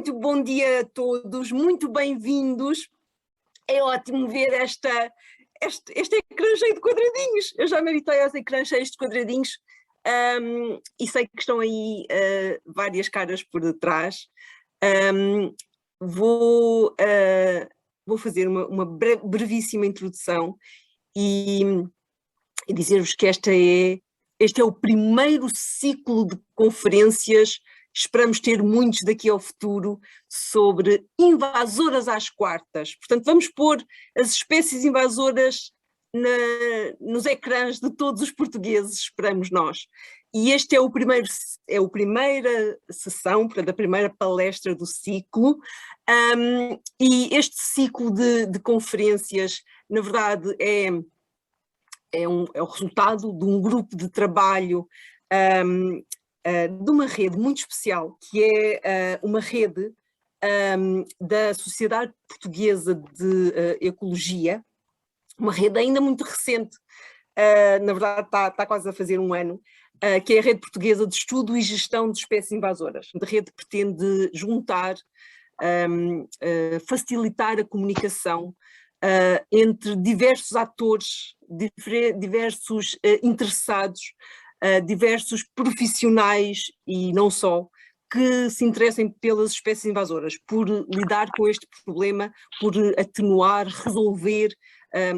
Muito bom dia a todos, muito bem-vindos. É ótimo ver este ecrã cheio de quadradinhos. Eu já me habituei aos ecrãs cheios de quadradinhos e sei que estão aí várias caras por detrás. Vou fazer uma brevíssima introdução e dizer-vos que este é o primeiro ciclo de conferências. Esperamos ter muitos daqui ao futuro sobre invasoras às quartas. Portanto, vamos pôr as espécies invasoras nos ecrãs de todos os portugueses, esperamos nós. E este é a primeira sessão, portanto, a primeira palestra do ciclo. E este ciclo de conferências, na verdade, é o resultado de um grupo de trabalho de uma rede muito especial, que é uma rede da Sociedade Portuguesa de Ecologia, uma rede ainda muito recente, na verdade está quase a fazer um ano, que é a Rede Portuguesa de Estudo e Gestão de Espécies Invasoras. A rede pretende juntar, facilitar a comunicação entre diversos atores, diversos interessados, diversos profissionais e não só, que se interessem pelas espécies invasoras, por lidar com este problema, por atenuar, resolver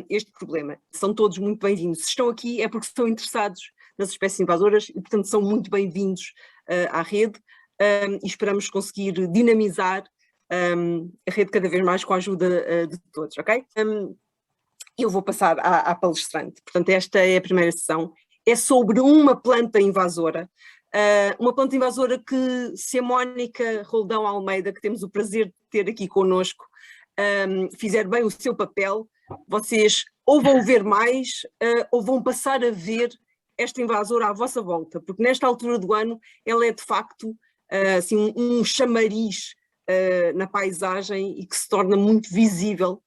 este problema. São todos muito bem-vindos. Se estão aqui é porque estão interessados nas espécies invasoras e, portanto, são muito bem-vindos à rede e esperamos conseguir dinamizar a rede cada vez mais com a ajuda de todos, ok? Eu vou passar à palestrante. Portanto, esta é a primeira sessão. É sobre uma planta invasora. Uma planta invasora que, se a Mónica Roldão Almeida, que temos o prazer de ter aqui connosco, fizer bem o seu papel, vocês ou vão ver mais ou vão passar a ver esta invasora à vossa volta, porque nesta altura do ano ela é de facto assim, um chamariz na paisagem e que se torna muito visível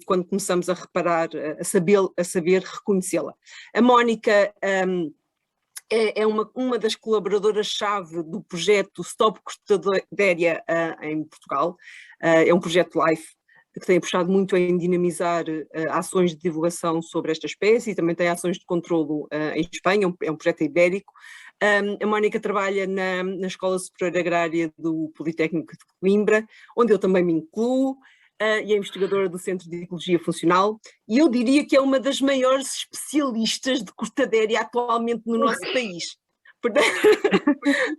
quando começamos a reparar, a saber reconhecê-la. A Mónica é uma das colaboradoras-chave do projeto Stop Cortadéria em Portugal. É um projeto LIFE que tem apostado muito em dinamizar ações de divulgação sobre esta espécie e também tem ações de controlo em Espanha, é um projeto ibérico. A Mónica trabalha na Escola Superior Agrária do Politécnico de Coimbra, onde eu também me incluo, e é investigadora do Centro de Ecologia Funcional, e eu diria que é uma das maiores especialistas de cortadéria atualmente no nosso país.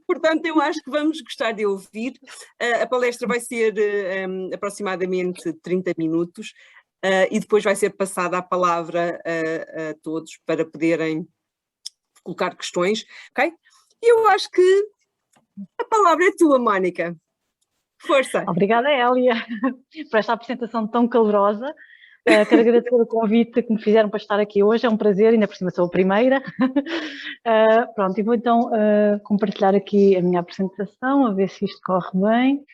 Portanto, eu acho que vamos gostar de ouvir. A palestra vai ser aproximadamente 30 minutos e depois vai ser passada a palavra a todos para poderem colocar questões, ok? Eu acho que a palavra é tua, Mónica. Força! Obrigada, Hélia, por esta apresentação tão calorosa. Quero agradecer o convite que me fizeram para estar aqui hoje, é um prazer, ainda por cima sou a primeira. Pronto, e vou então compartilhar aqui a minha apresentação, a ver se isto corre bem.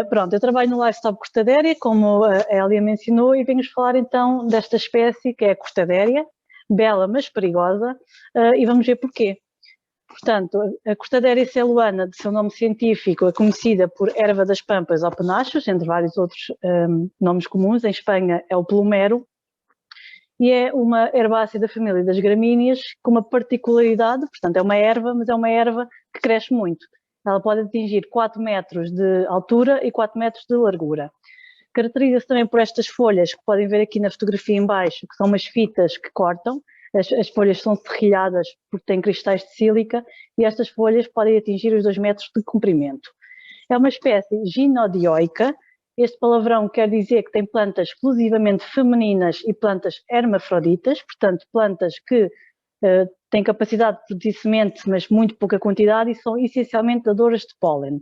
Pronto, eu trabalho no Stop Cortadéria, como a Hélia mencionou, e venho-vos falar então desta espécie que é a cortadéria, bela mas perigosa, e vamos ver porquê. Portanto, a cortadéria celuana, de seu nome científico, é conhecida por erva das pampas ou penachos, entre vários outros nomes comuns. Em Espanha é o plumero, e é uma herbácea da família das gramíneas com uma particularidade, portanto é uma erva, mas é uma erva que cresce muito. Ela pode atingir 4 metros de altura e 4 metros de largura. Caracteriza-se também por estas folhas que podem ver aqui na fotografia em baixo, que são umas fitas que cortam. As folhas são serrilhadas porque têm cristais de sílica e estas folhas podem atingir os 2 metros de comprimento. É uma espécie ginodioica. Este palavrão quer dizer que tem plantas exclusivamente femininas e plantas hermafroditas, portanto plantas que têm capacidade de produzir semente, mas muito pouca quantidade, e são essencialmente dadoras de pólen.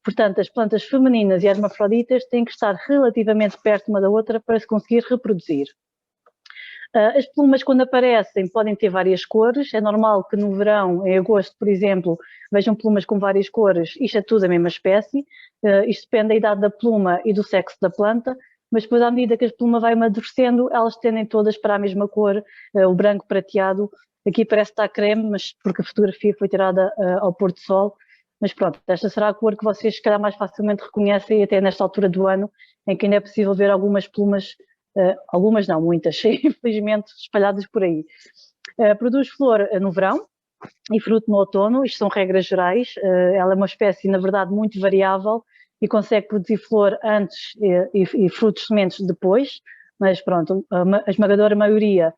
Portanto, as plantas femininas e hermafroditas têm que estar relativamente perto uma da outra para se conseguir reproduzir. As plumas, quando aparecem, podem ter várias cores. É normal que no verão, em agosto, por exemplo, vejam plumas com várias cores. Isto é tudo a mesma espécie. Isto depende da idade da pluma e do sexo da planta, mas depois, à medida que a pluma vai amadurecendo, elas tendem todas para a mesma cor, o branco prateado. Aqui parece estar creme, mas porque a fotografia foi tirada ao pôr do sol, mas pronto, esta será a cor que vocês se calhar mais facilmente reconhecem até nesta altura do ano, em que ainda é possível ver algumas plumas, algumas não, muitas, infelizmente espalhadas por aí. Produz flor no verão e fruto no outono, isto são regras gerais, ela é uma espécie na verdade muito variável e consegue produzir flor antes e frutos sementes depois, mas pronto, a esmagadora maioria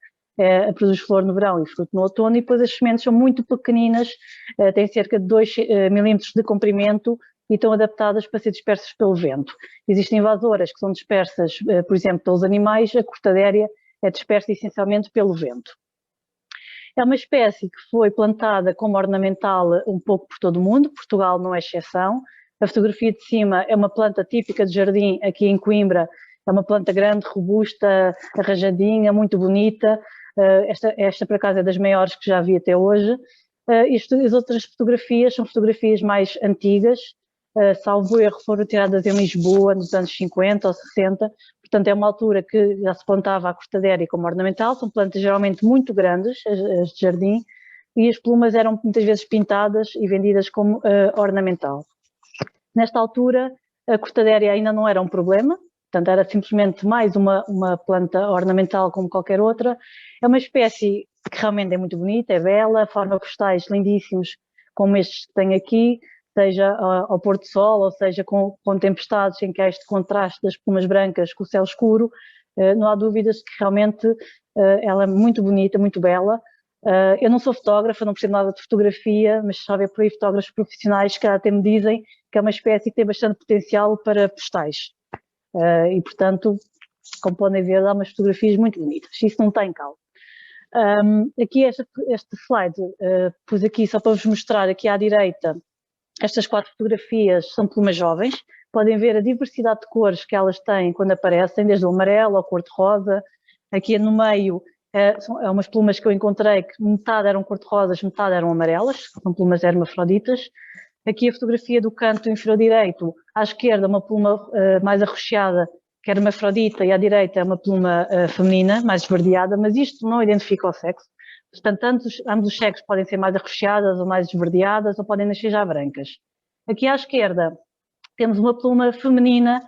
produz flor no verão e fruto no outono, e depois as sementes são muito pequeninas, têm cerca de 2 milímetros de comprimento e estão adaptadas para ser dispersas pelo vento. Existem invasoras que são dispersas, por exemplo, pelos animais, a cortadéria é dispersa essencialmente pelo vento. É uma espécie que foi plantada como ornamental um pouco por todo o mundo, Portugal não é exceção. A fotografia de cima é uma planta típica de jardim aqui em Coimbra, é uma planta grande, robusta, arranjadinha, muito bonita. Esta por acaso é das maiores que já vi até hoje. As outras fotografias são fotografias mais antigas, salvo erro, foram tiradas em Lisboa nos anos 50 ou 60, portanto é uma altura que já se plantava a cortadéria como ornamental, são plantas geralmente muito grandes, as de jardim, e as plumas eram muitas vezes pintadas e vendidas como ornamental. Nesta altura a cortadéria ainda não era um problema, portanto era simplesmente mais uma planta ornamental como qualquer outra. É uma espécie que realmente é muito bonita, é bela, forma cristais lindíssimos como estes que tenho aqui, seja ao pôr do sol, ou seja com tempestades em que há este contraste das plumas brancas com o céu escuro, não há dúvidas que realmente ela é muito bonita, muito bela. Eu não sou fotógrafa, não percebo nada de fotografia, mas se haver por aí fotógrafos profissionais que até me dizem que é uma espécie que tem bastante potencial para postais. E portanto, como podem ver, há umas fotografias muito bonitas, isso não está em causa. Aqui este slide pus aqui só para vos mostrar aqui à direita. Estas 4 fotografias são plumas jovens, podem ver a diversidade de cores que elas têm quando aparecem, desde o amarelo ao cor-de-rosa. Aqui no meio é umas plumas que eu encontrei que metade eram cor-de-rosas, metade eram amarelas, são plumas hermafroditas. Aqui a fotografia do canto inferior direito, à esquerda uma pluma mais arroxeada, que é hermafrodita, e à direita é uma pluma feminina, mais esverdeada, mas isto não identifica o sexo. Portanto, ambos os sexos podem ser mais arroxeadas ou mais esverdeadas, ou podem nascer já brancas. Aqui à esquerda temos uma pluma feminina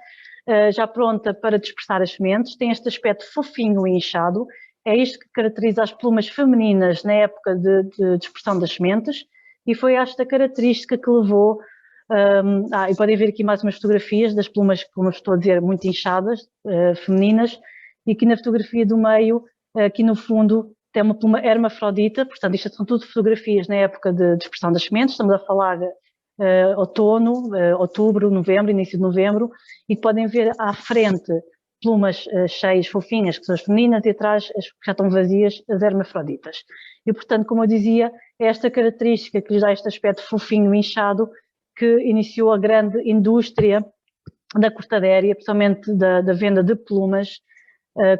já pronta para dispersar as sementes, tem este aspecto fofinho e inchado, é isto que caracteriza as plumas femininas na época de dispersão das sementes, e foi esta característica que levou, e podem ver aqui mais umas fotografias das plumas, como estou a dizer, muito inchadas, femininas, e aqui na fotografia do meio, aqui no fundo, tem uma pluma hermafrodita, portanto isto são tudo fotografias na época de dispersão das sementes, estamos a falar outono, outubro, novembro, início de novembro, e podem ver à frente plumas cheias, fofinhas, que são as femininas, e atrás as que já estão vazias, as hermafroditas. E portanto, como eu dizia, é esta característica que lhes dá este aspecto fofinho e inchado que iniciou a grande indústria da cortadéria, principalmente da venda de plumas,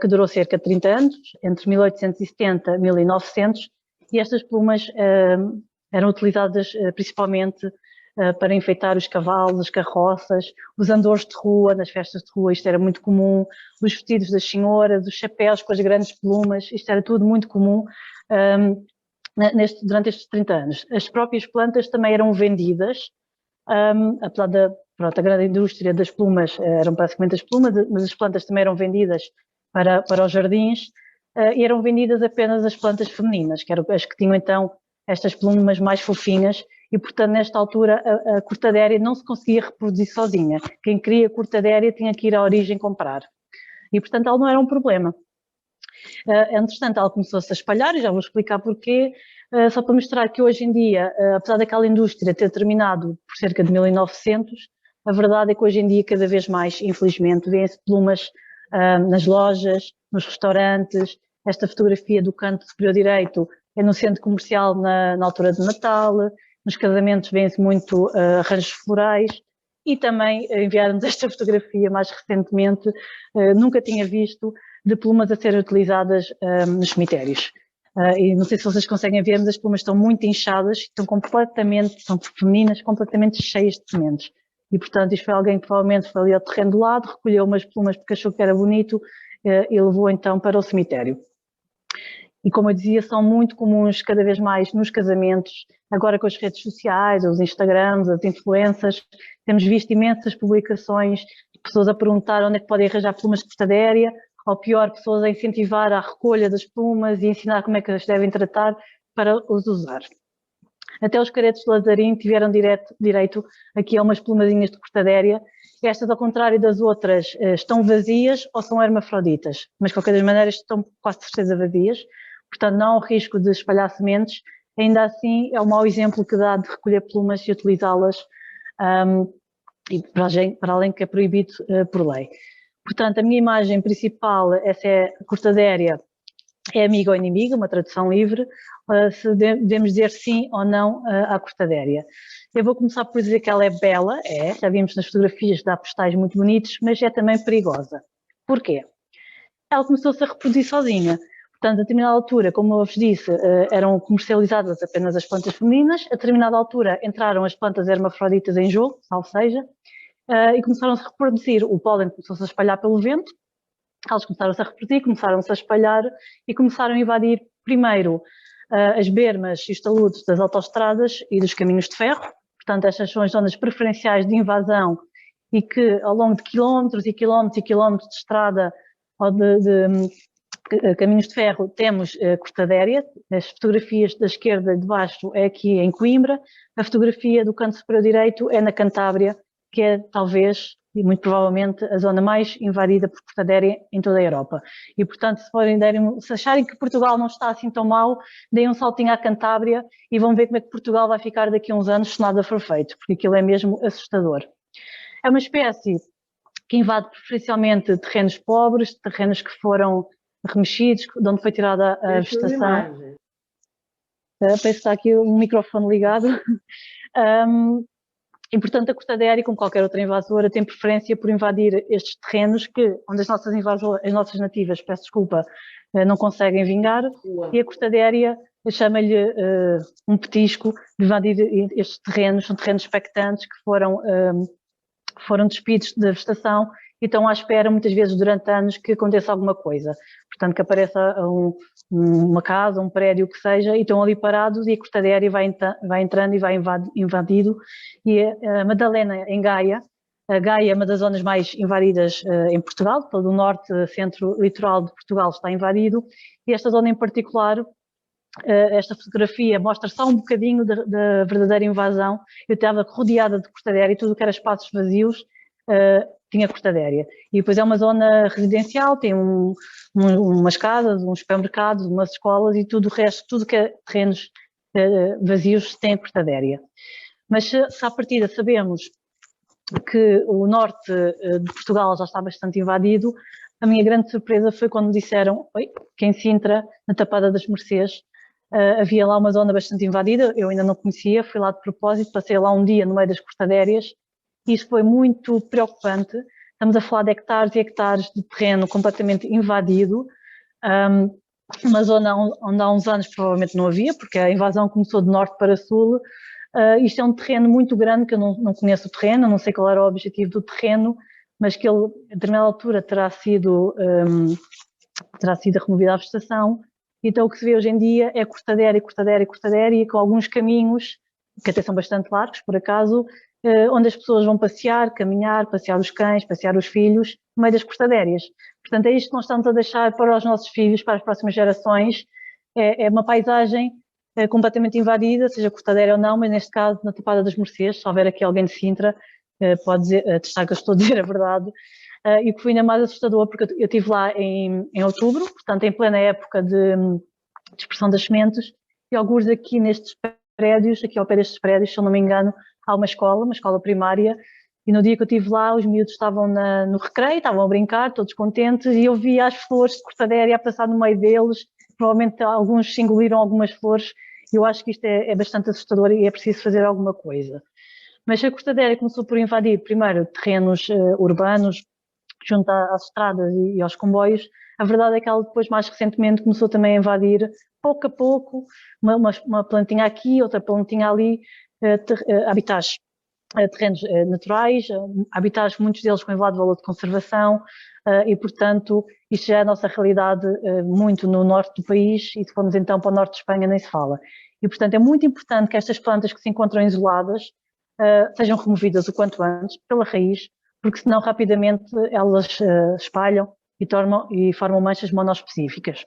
que durou cerca de 30 anos, entre 1870 e 1900, e estas plumas eram utilizadas principalmente para enfeitar os cavalos, as carroças, os andores de rua, nas festas de rua, isto era muito comum, os vestidos das senhoras, os chapéus com as grandes plumas, isto era tudo muito comum durante estes 30 anos. As próprias plantas também eram vendidas, apesar da a grande indústria das plumas, eram basicamente as plumas, mas as plantas também eram vendidas para os jardins, e eram vendidas apenas as plantas femininas, que eram as que tinham então estas plumas mais fofinhas, e portanto nesta altura a cortadéria não se conseguia reproduzir sozinha. Quem queria cortadéria tinha que ir à origem comprar, e portanto ela não era um problema. Entretanto ela começou-se a espalhar, e já vou explicar porquê, só para mostrar que hoje em dia, apesar daquela indústria ter terminado por cerca de 1900, a verdade é que hoje em dia cada vez mais, infelizmente, vêem-se plumas nas lojas, nos restaurantes. Esta fotografia do canto superior direito é no centro comercial na altura de Natal, nos casamentos vêem-se muito arranjos florais, e também enviaram-nos esta fotografia mais recentemente, nunca tinha visto, de plumas a serem utilizadas nos cemitérios. E não sei se vocês conseguem ver, mas as plumas estão muito inchadas, são femininas, completamente cheias de sementes. E, portanto, isto foi alguém que provavelmente foi ali ao terreno do lado, recolheu umas plumas porque achou que era bonito e levou então para o cemitério. e como eu dizia, são muito comuns cada vez mais nos casamentos, agora com as redes sociais, os Instagrams, as influências, temos visto imensas publicações de pessoas a perguntar onde é que podem arranjar plumas de cortaderia, ou pior, pessoas a incentivar a recolha das plumas e ensinar como é que as devem tratar para os usar. Até os caretos de Lazarim tiveram direito aqui a umas plumazinhas de cortaderia. Estas, ao contrário das outras, estão vazias ou são hermafroditas, mas de qualquer das maneiras estão quase certeza vazias, portanto não há o risco de espalhar sementes. Ainda assim é um mau exemplo que dá de recolher plumas e utilizá-las, e para além que é proibido por lei. Portanto, a minha imagem principal, essa é a cortaderia, é amiga ou inimiga, uma tradução livre, se devemos dizer sim ou não à cortaderia. Eu vou começar por dizer que ela é bela, já vimos nas fotografias, dá postais muito bonitos, mas é também perigosa. Porquê? Ela começou-se a reproduzir sozinha. Portanto, a determinada altura, como eu vos disse, eram comercializadas apenas as plantas femininas, a determinada altura entraram as plantas hermafroditas em jogo, salvo seja, e começaram-se a reproduzir. O pólen começou-se a espalhar pelo vento, elas começaram-se a reproduzir, começaram-se a espalhar e começaram a invadir primeiro as bermas e os taludes das autoestradas e dos caminhos de ferro. Portanto, estas são as zonas preferenciais de invasão e que ao longo de quilómetros e quilómetros e quilómetros de estrada ou de caminhos de ferro temos cortaderia. As fotografias da esquerda de baixo é aqui em Coimbra, a fotografia do canto superior direito é na Cantábria, que é talvez e muito provavelmente a zona mais invadida por cortaderia em toda a Europa. E, portanto, se acharem que Portugal não está assim tão mal, deem um saltinho à Cantábria e vão ver como é que Portugal vai ficar daqui a uns anos se nada for feito, porque aquilo é mesmo assustador. É uma espécie que invade preferencialmente terrenos pobres, terrenos que foram remexidos, de onde foi tirada a vegetação. Penso que está aqui o microfone ligado. E, portanto, a cortaderia, como qualquer outra invasora, tem preferência por invadir estes terrenos onde as nossas nativas, peço desculpa, não conseguem vingar, e a cortaderia chama-lhe um petisco de invadir estes terrenos, são terrenos expectantes que foram despidos da vegetação e estão à espera, muitas vezes durante anos, que aconteça alguma coisa. Portanto, que apareça uma casa, um prédio, que seja, e estão ali parados e a cortaderia vai entrando e vai invadindo. E a Madalena, em Gaia, a Gaia é uma das zonas mais invadidas em Portugal, todo o norte, centro, litoral de Portugal está invadido, e esta zona em particular, esta fotografia mostra só um bocadinho da verdadeira invasão. Eu estava rodeada de cortaderia e tudo o que era espaços vazios tinha cortaderia. E depois é uma zona residencial, tem umas casas, uns supermercados, umas escolas e tudo o resto, tudo que é terrenos vazios tem cortaderia. Mas se à partida sabemos que o norte de Portugal já está bastante invadido, a minha grande surpresa foi quando me disseram que em Sintra, na Tapada das Mercês, havia lá uma zona bastante invadida, eu ainda não conhecia, fui lá de propósito, passei lá um dia no meio das cortadérias, e isso foi muito preocupante. Estamos a falar de hectares e hectares de terreno completamente invadido, uma zona onde há uns anos provavelmente não havia, porque a invasão começou de norte para sul. Isto é um terreno muito grande, que eu não conheço o terreno, não sei qual era o objetivo do terreno, mas que ele, a determinada altura, terá sido removida a vegetação. Então o que se vê hoje em dia é cortaderia, cortaderia, cortaderia, com alguns caminhos, que até são bastante largos, por acaso, onde as pessoas vão passear, caminhar, passear os cães, passear os filhos, no meio das cortadérias. Portanto, é isto que nós estamos a deixar para os nossos filhos, para as próximas gerações. É uma paisagem completamente invadida, seja cortadeira ou não, mas neste caso na Tapada das Mercês, se houver aqui alguém de Sintra, pode dizer, testar que eu estou a dizer a verdade. E o que foi ainda mais assustador, porque eu estive lá em outubro, portanto em plena época de dispersão das sementes, e alguns aqui nestes prédios, aqui ao pé destes prédios, se eu não me engano, há uma escola primária, e no dia que eu estive lá, os miúdos estavam no recreio, estavam a brincar, todos contentes, e eu via as flores de cortaderia a passar no meio deles, provavelmente alguns se engoliram algumas flores, e eu acho que isto é bastante assustador e é preciso fazer alguma coisa. Mas a cortaderia começou por invadir, primeiro, terrenos urbanos, junto às estradas e aos comboios. A verdade é que ela depois, mais recentemente, começou também a invadir, pouco a pouco, uma plantinha aqui, outra plantinha ali, habitats terrenos naturais, habitats, muitos deles com elevado valor de conservação, e, portanto, isto já é a nossa realidade muito no norte do país, e se formos então para o norte de Espanha nem se fala. E, portanto, é muito importante que estas plantas que se encontram isoladas sejam removidas o quanto antes, pela raiz, porque senão rapidamente elas espalham e formam manchas monospecíficas.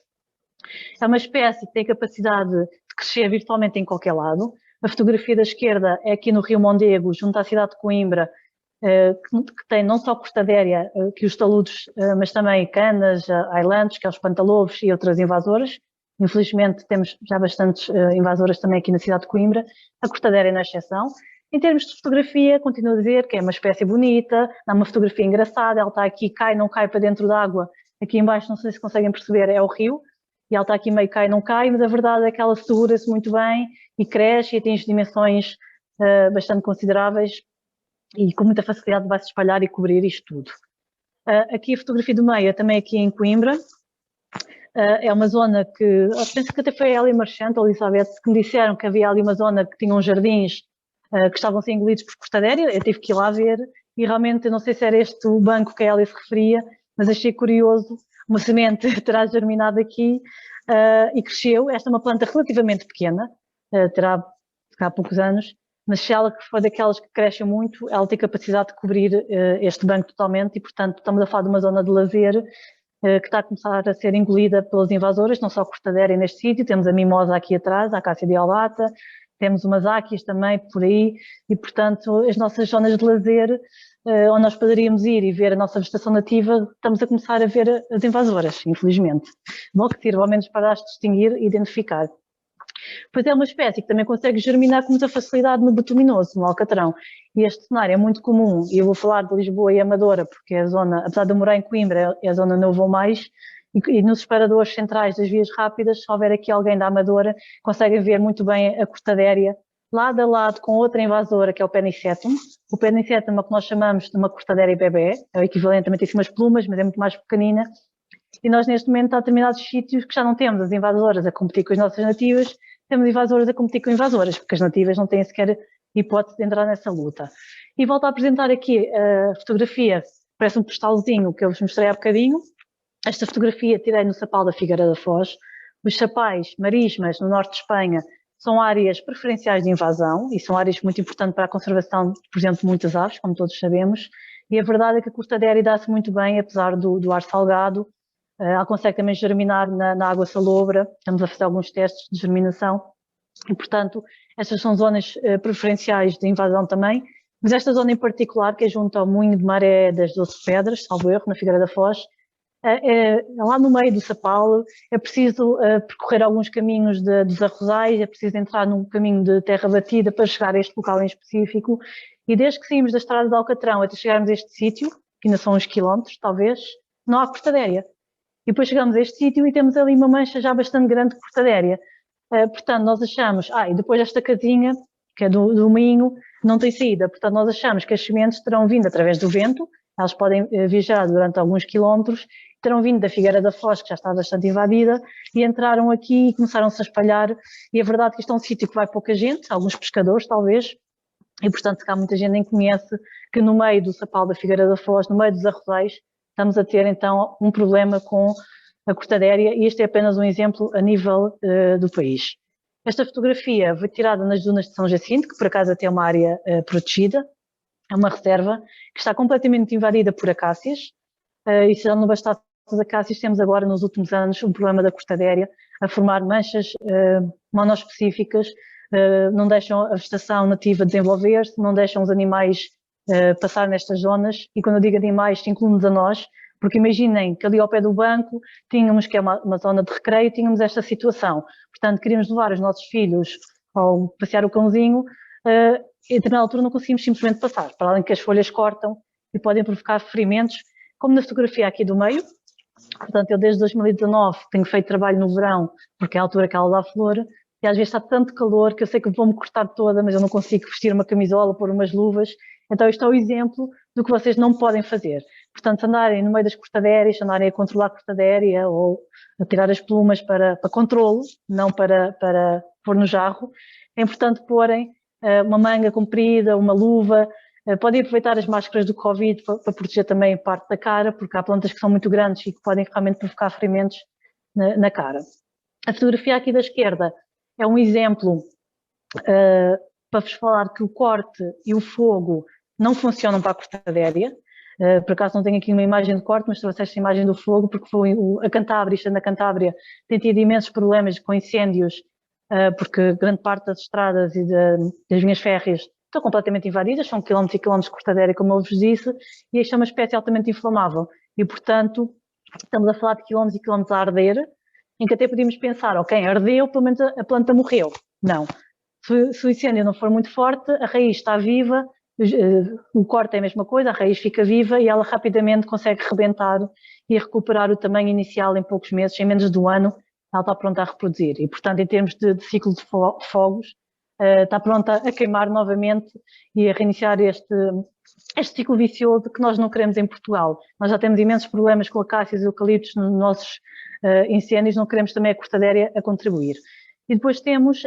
É uma espécie que tem capacidade de crescer virtualmente em qualquer lado. A fotografia da esquerda é aqui no Rio Mondego, junto à cidade de Coimbra, que tem não só cortadeira, que os taludes, mas também canas, ailantes, que é os pantalobos e outras invasoras. Infelizmente temos já bastantes invasoras também aqui na cidade de Coimbra. A cortadeira não é exceção. Em termos de fotografia, continuo a dizer que é uma espécie bonita, dá uma fotografia engraçada, ela está aqui, cai, não cai para dentro d'água. Aqui embaixo, não sei se conseguem perceber, é o rio, e ela está aqui meio cai, não cai, mas a verdade é que ela segura-se muito bem e cresce e atinge dimensões bastante consideráveis e com muita facilidade vai se espalhar e cobrir isto tudo. Aqui a fotografia do meio, também aqui em Coimbra, é uma zona que, penso que até foi a Elia Marchante ou a Elizabeth que me disseram que havia ali uma zona que tinha uns jardins que estavam a ser engolidos por cortadeira, eu tive que ir lá ver e realmente eu não sei se era este o banco que a Elia se referia, mas achei curioso, uma semente terá germinado aqui e cresceu. Esta é uma planta relativamente pequena, terá há poucos anos, mas se ela for daquelas que crescem muito, ela tem capacidade de cobrir este banco totalmente e, portanto, estamos a falar de uma zona de lazer que está a começar a ser engolida pelas invasoras, não só a cortadeira neste sítio, temos a mimosa aqui atrás, a acácia de albata, temos umas áquias também por aí e, portanto, as nossas zonas de lazer, onde nós poderíamos ir e ver a nossa vegetação nativa, estamos a começar a ver as invasoras, infelizmente. Bom, que sirva ao menos para as distinguir e identificar. Pois é uma espécie que também consegue germinar com muita facilidade no betuminoso, no alcatrão. E este cenário é muito comum, e eu vou falar de Lisboa e Amadora, porque é a zona, apesar de eu morar em Coimbra, é a zona onde eu vou mais, e nos separadores centrais das vias rápidas, se houver aqui alguém da Amadora, conseguem ver muito bem a cortadeira, lado a lado com outra invasora, que é o Pennisetum. O Pennisetum é o que nós chamamos de uma cortadeira bebé, é o equivalente também tem umas plumas, mas é muito mais pequenina. E nós, neste momento, há determinados sítios que já não temos as invasoras a competir com as nossas nativas, temos invasoras a competir com invasoras, porque as nativas não têm sequer hipótese de entrar nessa luta. E volto a apresentar aqui a fotografia, parece um postalzinho que eu vos mostrei há bocadinho. Esta fotografia tirei no Sapal da Figueira da Foz. Os sapais, marismas, no norte de Espanha, são áreas preferenciais de invasão e são áreas muito importantes para a conservação, por exemplo, de muitas aves, como todos sabemos. E a verdade é que a cortadeira dá-se muito bem, apesar do ar salgado. Ela consegue também germinar na água salobra, estamos a fazer alguns testes de germinação e, portanto, estas são zonas preferenciais de invasão também, mas esta zona em particular, que é junto ao Moinho de Maré das 12 Pedras, salvo erro, na Figueira da Foz, lá no meio do Sapal, é preciso percorrer alguns caminhos dos arrozais, é preciso entrar num caminho de terra batida para chegar a este local em específico, e desde que saímos da estrada de Alcatrão até chegarmos a este sítio, que ainda são uns quilómetros, talvez, não há cortadeira. E depois chegamos a este sítio e temos ali uma mancha já bastante grande de cortadeira. Portanto, nós achamos, e depois esta casinha, que é do moinho, não tem saída. Portanto, nós achamos que as sementes terão vindo através do vento, elas podem viajar durante alguns quilómetros, terão vindo da Figueira da Foz, que já está bastante invadida, e entraram aqui e começaram-se a espalhar. E é verdade que isto é um sítio que vai pouca gente, alguns pescadores talvez, e portanto, se cá muita gente nem conhece, que no meio do Sapal da Figueira da Foz, no meio dos arrozais, estamos a ter então um problema com a cortadeira e este é apenas um exemplo a nível do país. Esta fotografia foi tirada nas dunas de São Jacinto, que por acaso até é uma área protegida, é uma reserva que está completamente invadida por acácias e se já não bastasse as acácias, temos agora nos últimos anos um problema da cortadeira a formar manchas monospecíficas, não deixam a vegetação nativa desenvolver-se, não deixam os animais passar nestas zonas, e quando eu digo animais, incluímos a nós, porque imaginem que ali ao pé do banco tínhamos, que é uma zona de recreio, tínhamos esta situação. Portanto, queríamos levar os nossos filhos ao passear o cãozinho e a determinada altura não conseguimos simplesmente passar, para além que as folhas cortam e podem provocar ferimentos, como na fotografia aqui do meio. Portanto, eu desde 2019 tenho feito trabalho no verão, porque é a altura que ela dá flor, e às vezes está tanto calor que eu sei que vou-me cortar toda, mas eu não consigo vestir uma camisola, pôr umas luvas. Então isto é o exemplo do que vocês não podem fazer. Portanto, se andarem no meio das cortadeiras, se andarem a controlar a cortadeira ou a tirar as plumas para controlo, não para pôr no jarro, é importante porem uma manga comprida, uma luva. Podem aproveitar as máscaras do Covid para proteger também parte da cara, porque há plantas que são muito grandes e que podem realmente provocar ferimentos na cara. A fotografia aqui da esquerda é um exemplo para vos falar que o corte e o fogo não funcionam para a cortadeira. Por acaso não tenho aqui uma imagem de corte, mas trouxe esta imagem do fogo, porque foi a Cantábria, estando na Cantábria, tem tido imensos problemas com incêndios, porque grande parte das estradas e das linhas férreas estão completamente invadidas, são quilómetros e quilómetros de cortadeira, como eu vos disse, e esta é uma espécie altamente inflamável. E, portanto, estamos a falar de quilómetros e quilómetros a arder, em que até podíamos pensar, ok, ardeu, pelo menos a planta morreu. Não. Se o incêndio não for muito forte, a raiz está viva, o corte é a mesma coisa, a raiz fica viva e ela rapidamente consegue rebentar e recuperar o tamanho inicial em poucos meses, em menos de um ano, ela está pronta a reproduzir. E, portanto, em termos de ciclo de fogos, está pronta a queimar novamente e a reiniciar este ciclo vicioso que nós não queremos em Portugal. Nós já temos imensos problemas com acácias e eucaliptos nos nossos incêndios, não queremos também a cortadeira a contribuir. E depois temos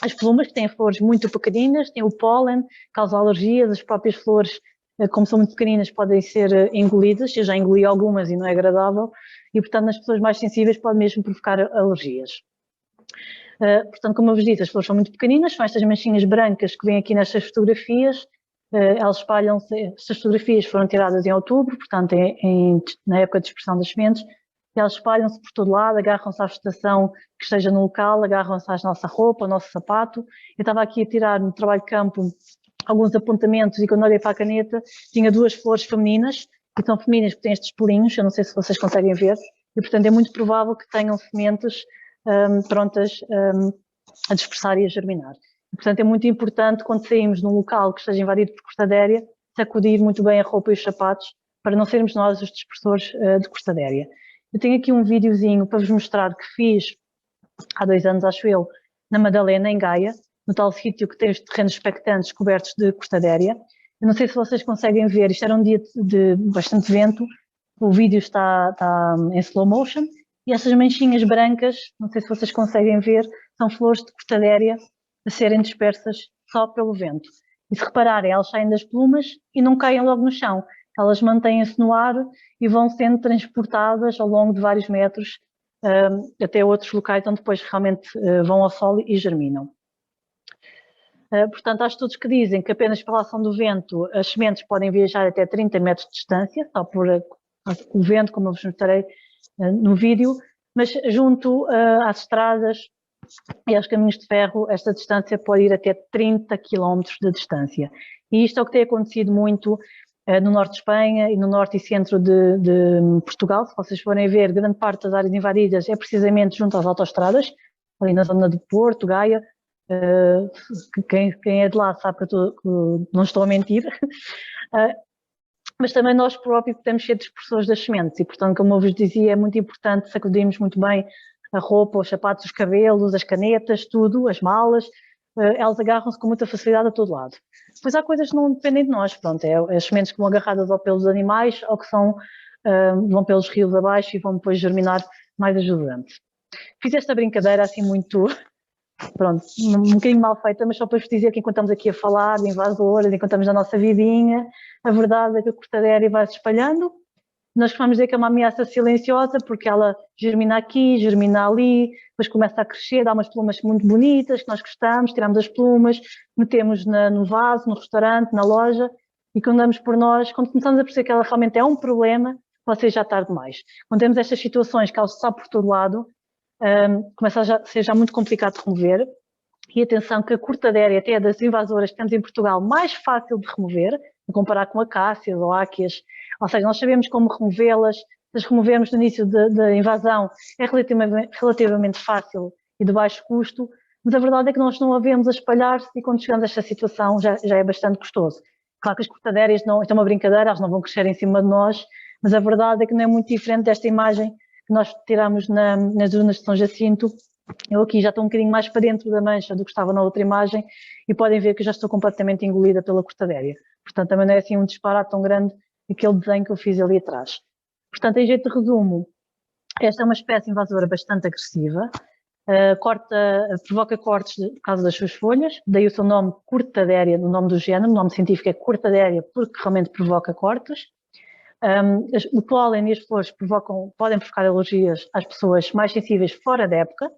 as plumas, que têm flores muito pequeninas, têm o pólen, causam alergias, as próprias flores, como são muito pequeninas, podem ser engolidas, eu já engoli algumas e não é agradável, e portanto nas pessoas mais sensíveis pode mesmo provocar alergias. Portanto, como eu vos disse, as flores são muito pequeninas, são estas manchinhas brancas que vêm aqui nestas fotografias, elas espalham-se, estas fotografias foram tiradas em outubro, portanto na época de dispersão das sementes, elas espalham-se por todo lado, agarram-se à vegetação que esteja no local, agarram-se à nossa roupa, ao nosso sapato. Eu estava aqui a tirar no trabalho de campo alguns apontamentos e quando olhei para a caneta tinha duas flores femininas, que são femininas porque têm estes pelinhos, eu não sei se vocês conseguem ver, e portanto é muito provável que tenham sementes prontas a dispersar e a germinar. E, portanto é muito importante quando saímos num local que esteja invadido por cortadeira, sacudir muito bem a roupa e os sapatos para não sermos nós os dispersores de cortadeira. Eu tenho aqui um videozinho para vos mostrar que fiz há 2 anos, acho eu, na Madalena, em Gaia, no tal sítio que tem os terrenos expectantes cobertos de cortadeira. Eu não sei se vocês conseguem ver, isto era um dia de bastante vento, o vídeo está em slow motion, e essas manchinhas brancas, não sei se vocês conseguem ver, são flores de cortadeira a serem dispersas só pelo vento. E se repararem, elas saem das plumas e não caem logo no chão. Elas mantêm-se no ar e vão sendo transportadas ao longo de vários metros até outros locais onde depois realmente vão ao solo e germinam. Portanto, há estudos que dizem que apenas pela ação do vento as sementes podem viajar até 30 metros de distância, só por o vento, como eu vos mostrarei no vídeo, mas junto às estradas e aos caminhos de ferro, esta distância pode ir até 30 km de distância. E isto é o que tem acontecido muito no norte de Espanha e no norte e centro de Portugal. Se vocês forem ver, grande parte das áreas invadidas é precisamente junto às autoestradas, ali na zona de Porto, Gaia. Quem é de lá sabe que não estou a mentir. Mas também nós próprios podemos ser dispersores das sementes e, portanto, como eu vos dizia, é muito importante sacudirmos muito bem a roupa, os sapatos, os cabelos, as canetas, tudo, as malas, elas agarram-se com muita facilidade a todo lado. Depois há coisas que não dependem de nós, pronto, as sementes que vão agarradas ao pelos animais ou que vão pelos rios abaixo e vão depois germinar mais ajudantes. Fiz esta brincadeira assim muito, pronto, um bocadinho mal feita, mas só para vos dizer que enquanto estamos aqui a falar de invasoras, enquanto estamos na nossa vidinha, a verdade é que a cortadeira vai se espalhando. Nós vamos dizer que é uma ameaça silenciosa porque ela germina aqui, germina ali, depois começa a crescer, dá umas plumas muito bonitas que nós gostamos, tiramos as plumas, metemos no vaso, no restaurante, na loja e quando damos por nós, quando começamos a perceber que ela realmente é um problema, pode ser já tarde demais. Quando temos estas situações que ela está por todo lado, começa a ser já muito complicado de remover. E atenção que a cortadeira até é das invasoras que temos em Portugal mais fácil de remover, a comparar com acácias ou áqueas. Ou seja, nós sabemos como removê-las, se as removermos no início da invasão é relativamente fácil e de baixo custo, mas a verdade é que nós não a vemos a espalhar-se e quando chegamos a esta situação já é bastante custoso. Claro que as cortadeiras, isto é uma brincadeira, elas não vão crescer em cima de nós, mas a verdade é que não é muito diferente desta imagem que nós tiramos nas dunas de São Jacinto. Eu aqui já estou um bocadinho mais para dentro da mancha do que estava na outra imagem e podem ver que eu já estou completamente engolida pela cortadeira. Portanto, também não é assim um disparate tão grande aquele desenho que eu fiz ali atrás. Portanto, em jeito de resumo, esta é uma espécie invasora bastante agressiva. provoca cortes por causa das suas folhas, daí o seu nome Cortaderia, no nome do género, o nome científico é Cortaderia porque realmente provoca cortes. O pólen e as flores podem provocar alergias às pessoas mais sensíveis fora da época.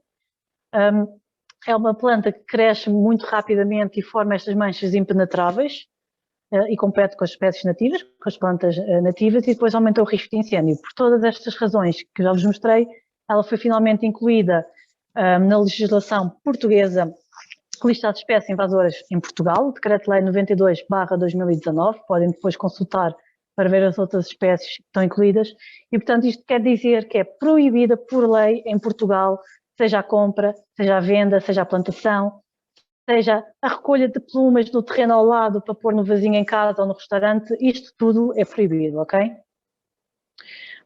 É uma planta que cresce muito rapidamente e forma estas manchas impenetráveis e compete com as espécies nativas, com as plantas nativas, e depois aumenta o risco de incêndio. Por todas estas razões que já vos mostrei, ela foi finalmente incluída na legislação portuguesa lista de espécies invasoras em Portugal, o Decreto-Lei 92/2019, podem depois consultar para ver as outras espécies que estão incluídas, e portanto isto quer dizer que é proibida por lei em Portugal, seja a compra, seja a venda, seja a plantação, seja a recolha de plumas no terreno ao lado para pôr no vasinho em casa ou no restaurante, isto tudo é proibido, ok?